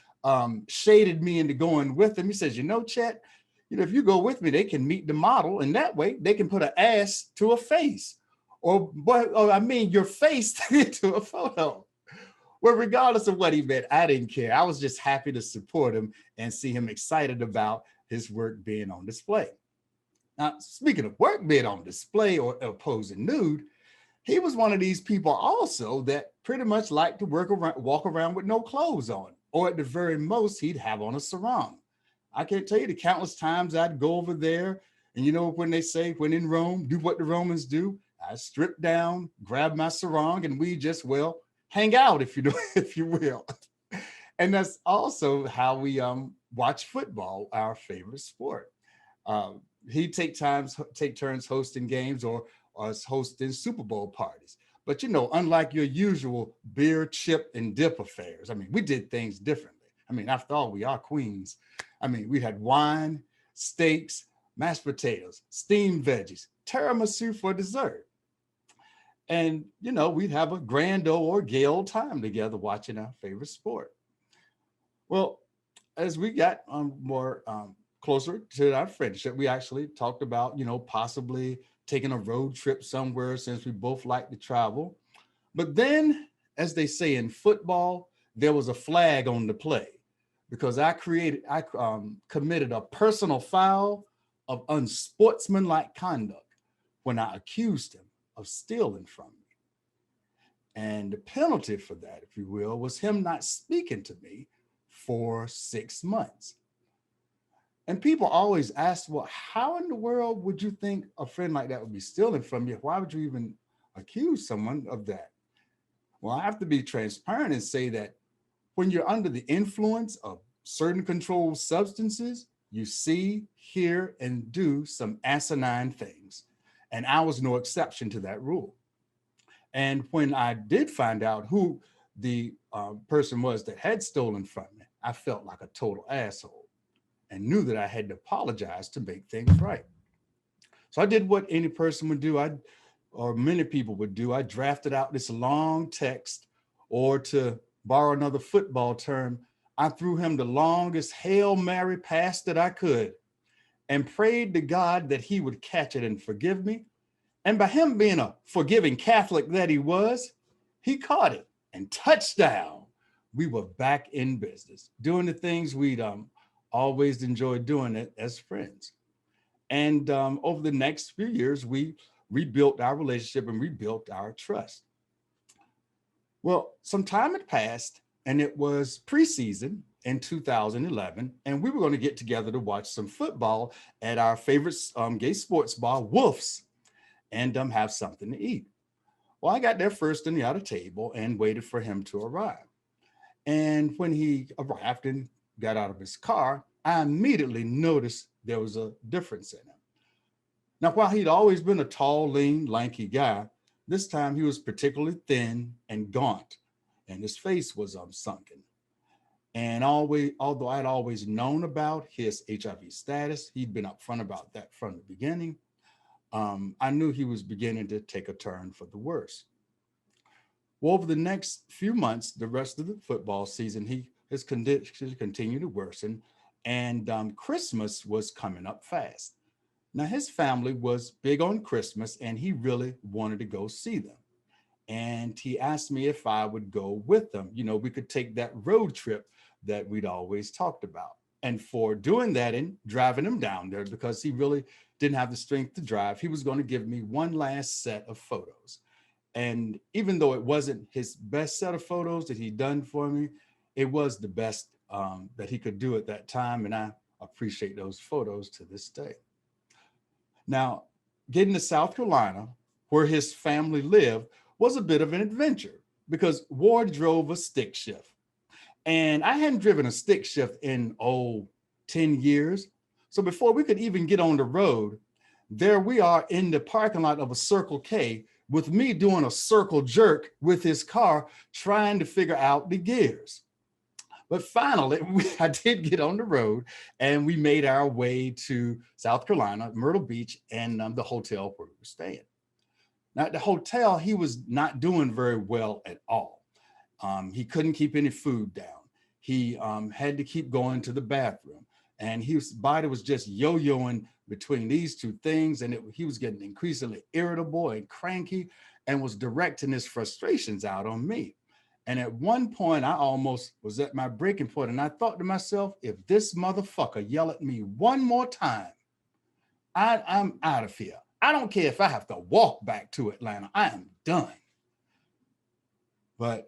shaded me into going with him. He says, you know, Chet, you know, if you go with me, they can meet the model, and that way they can put an ass to a face, or your face to a photo. Well, regardless of what he meant, I didn't care. I was just happy to support him and see him excited about his work being on display. Now, speaking of work being on display or posing nude, he was one of these people also that pretty much liked to walk around with no clothes on, or at the very most, he'd have on a sarong. I can't tell you the countless times I'd go over there, and you know, when they say, when in Rome, do what the Romans do, I strip down, grab my sarong, and we just, well, hang out, if you will. And that's also how we watch football, our favorite sport. He'd take turns hosting games or us hosting Super Bowl parties. But, you know, unlike your usual beer, chip, and dip affairs, I mean, we did things differently. I mean, after all, we are queens. I mean, we had wine, steaks, mashed potatoes, steamed veggies, tiramisu for dessert. And, you know, we'd have a grand or gay old time together watching our favorite sport. Well, as we got more closer to our friendship, we actually talked about, you know, possibly taking a road trip somewhere, since we both like to travel. But then, as they say in football, there was a flag on the play, because I committed a personal foul of unsportsmanlike conduct when I accused him of stealing from me. And the penalty for that, if you will, was him not speaking to me for 6 months. And people always ask, well, how in the world would you think a friend like that would be stealing from you? Why would you even accuse someone of that? Well, I have to be transparent and say that when you're under the influence of certain controlled substances, you see, hear, and do some asinine things. And I was no exception to that rule. And when I did find out who the person was that had stolen from me, I felt like a total asshole and knew that I had to apologize to make things right. So I did what any person would do, or many people would do. I drafted out this long text, or to borrow another football term, I threw him the longest Hail Mary pass that I could and prayed to God that he would catch it and forgive me. And by him being a forgiving Catholic that he was, he caught it and touchdown. We were back in business, doing the things we'd always enjoyed doing it as friends. And over the next few years, we rebuilt our relationship and rebuilt our trust. Well, some time had passed and it was preseason in 2011, and we were going to get together to watch some football at our favorite gay sports bar, Wolf's, and have something to eat. Well, I got there first in the outer table and waited for him to arrive. And when he arrived and got out of his car, I immediately noticed there was a difference in him. Now, while he'd always been a tall, lean, lanky guy, this time he was particularly thin and gaunt, and his face was sunken. And although I'd always known about his HIV status, he'd been upfront about that from the beginning, I knew he was beginning to take a turn for the worse. Well, over the next few months, the rest of the football season, his condition continued to worsen, and Christmas was coming up fast. Now, his family was big on Christmas, and he really wanted to go see them. And he asked me if I would go with them. You know, we could take that road trip that we'd always talked about. And for doing that and driving him down there, because he really didn't have the strength to drive, he was going to give me one last set of photos. And even though it wasn't his best set of photos that he'd done for me, it was the best that he could do at that time. And I appreciate those photos to this day. Now, getting to South Carolina, where his family lived, was a bit of an adventure because Ward drove a stick shift. And I hadn't driven a stick shift in, 10 years. So before we could even get on the road, there we are in the parking lot of a Circle K with me doing a circle jerk with his car, trying to figure out the gears. But finally, I did get on the road and we made our way to South Carolina, Myrtle Beach, and the hotel where we were staying. Now, at the hotel, he was not doing very well at all. He couldn't keep any food down. He had to keep going to the bathroom, and his body was just yo-yoing between these two things, and he was getting increasingly irritable and cranky and was directing his frustrations out on me. And at one point, I almost was at my breaking point, and I thought to myself, if this motherfucker yell at me one more time, I'm out of here. I don't care if I have to walk back to Atlanta. I am done. But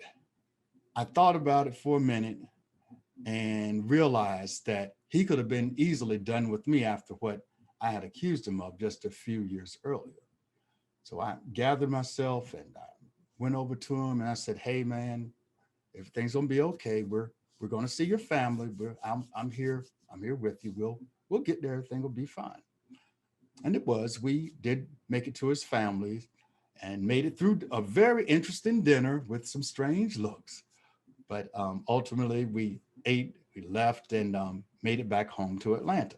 I thought about it for a minute and realized that he could have been easily done with me after what I had accused him of just a few years earlier. So I gathered myself and I went over to him and I said, "Hey man, everything's gonna be okay. We're gonna see your family. I'm here with you. We'll get there. Everything will be fine." And it was. We did make it to his family and made it through a very interesting dinner with some strange looks. But ultimately, we ate, we left, and made it back home to Atlanta.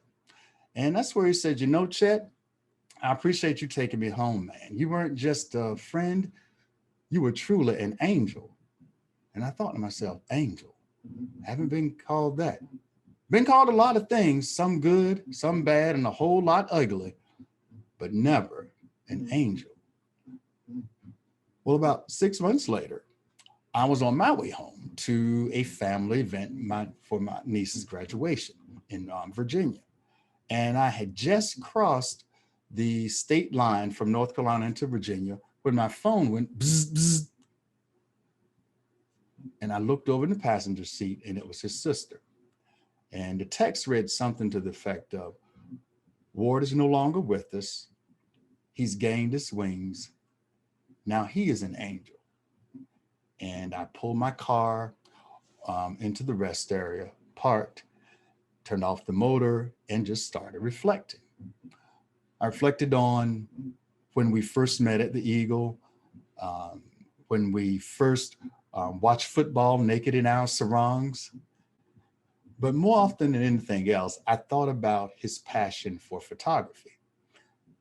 And that's where he said, "You know, Chet, I appreciate you taking me home, man. You weren't just a friend, you were truly an angel." And I thought to myself, angel? Haven't been called that. Been called a lot of things, some good, some bad, and a whole lot ugly, but never an angel. Well, about 6 months later, I was on my way home to a family event for my niece's graduation in Virginia. And I had just crossed the state line from North Carolina into Virginia when my phone went bzz, bzz. And I looked over in the passenger seat and it was his sister. And the text read something to the effect of, "Ward is no longer with us. He's gained his wings. Now he is an angel." And I pulled my car into the rest area, parked, turned off the motor, and just started reflecting. I reflected on when we first met at the Eagle, when we first watched football naked in our sarongs. But more often than anything else, I thought about his passion for photography,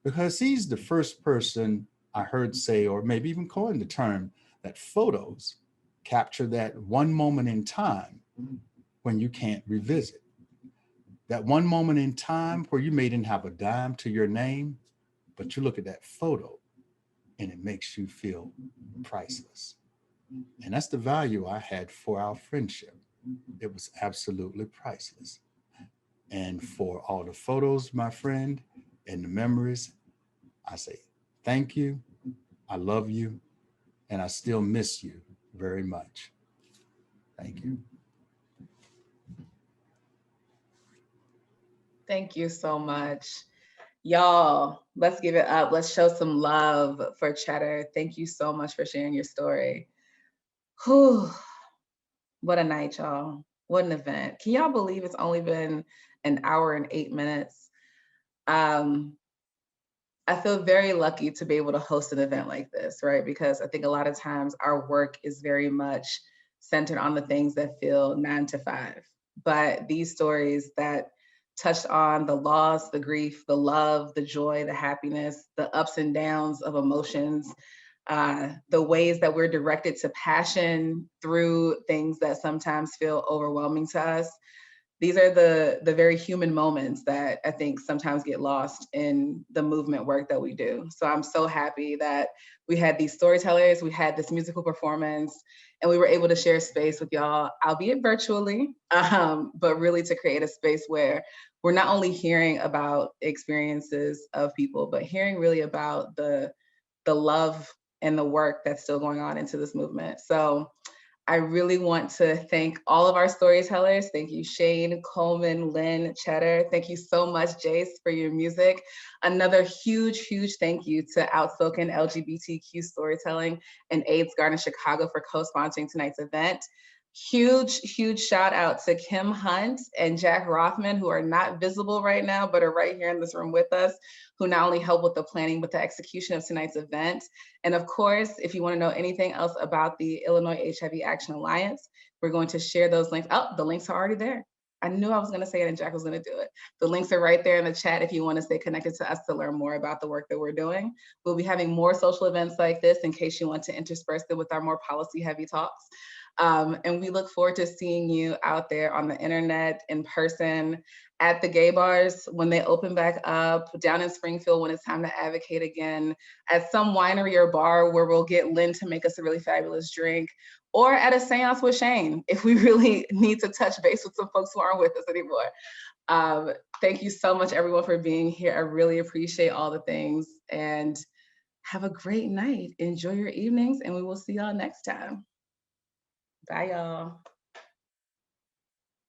because he's the first person I heard say, or maybe even coin the term, that photos capture that one moment in time when you can't revisit. That one moment in time where you may didn't have a dime to your name, but you look at that photo and it makes you feel priceless. And that's the value I had for our friendship. It was absolutely priceless. And for all the photos, my friend, and the memories, I say thank you. I love you. And I still miss you very much. Thank you. Thank you so much. Y'all, let's give it up. Let's show some love for Chetter. Thank you so much for sharing your story. Whew. What a night, y'all. What an event. Can y'all believe it's only been an hour and 8 minutes? I feel very lucky to be able to host an event like this, right? Because I think a lot of times our work is very much centered on the things that feel 9 to 5. But these stories that touched on the loss, the grief, the love, the joy, the happiness, the ups and downs of emotions, the ways that we're directed to passion through things that sometimes feel overwhelming to us. These are the very human moments that I think sometimes get lost in the movement work that we do. So I'm so happy that we had these storytellers, we had this musical performance, and we were able to share space with y'all, albeit virtually, but really to create a space where we're not only hearing about experiences of people, but hearing really about the love and the work that's still going on into this movement. So I really want to thank all of our storytellers. Thank you, Shane, Coleman, Lynn, Chetter. Thank you so much, Jace, for your music. Another huge, huge thank you to Outspoken LGBTQ Storytelling and AIDS Garden Chicago for co-sponsoring tonight's event. Huge, huge shout out to Kim Hunt and Jack Rothman, who are not visible right now, but are right here in this room with us, who not only help with the planning, but the execution of tonight's event. And of course, if you want to know anything else about the Illinois HIV Action Alliance, we're going to share those links. Oh, the links are already there. I knew I was going to say it and Jack was going to do it. The links are right there in the chat if you want to stay connected to us to learn more about the work that we're doing. We'll be having more social events like this in case you want to intersperse it with our more policy-heavy talks. And we look forward to seeing you out there on the internet, in person, at the gay bars when they open back up, down in Springfield when it's time to advocate again, at some winery or bar where we'll get Lynn to make us a really fabulous drink, or at a seance with Shane if we really need to touch base with some folks who aren't with us anymore. Thank you so much, everyone, for being here. I really appreciate all the things, and have a great night. Enjoy your evenings, and we will see y'all next time. Bye, y'all.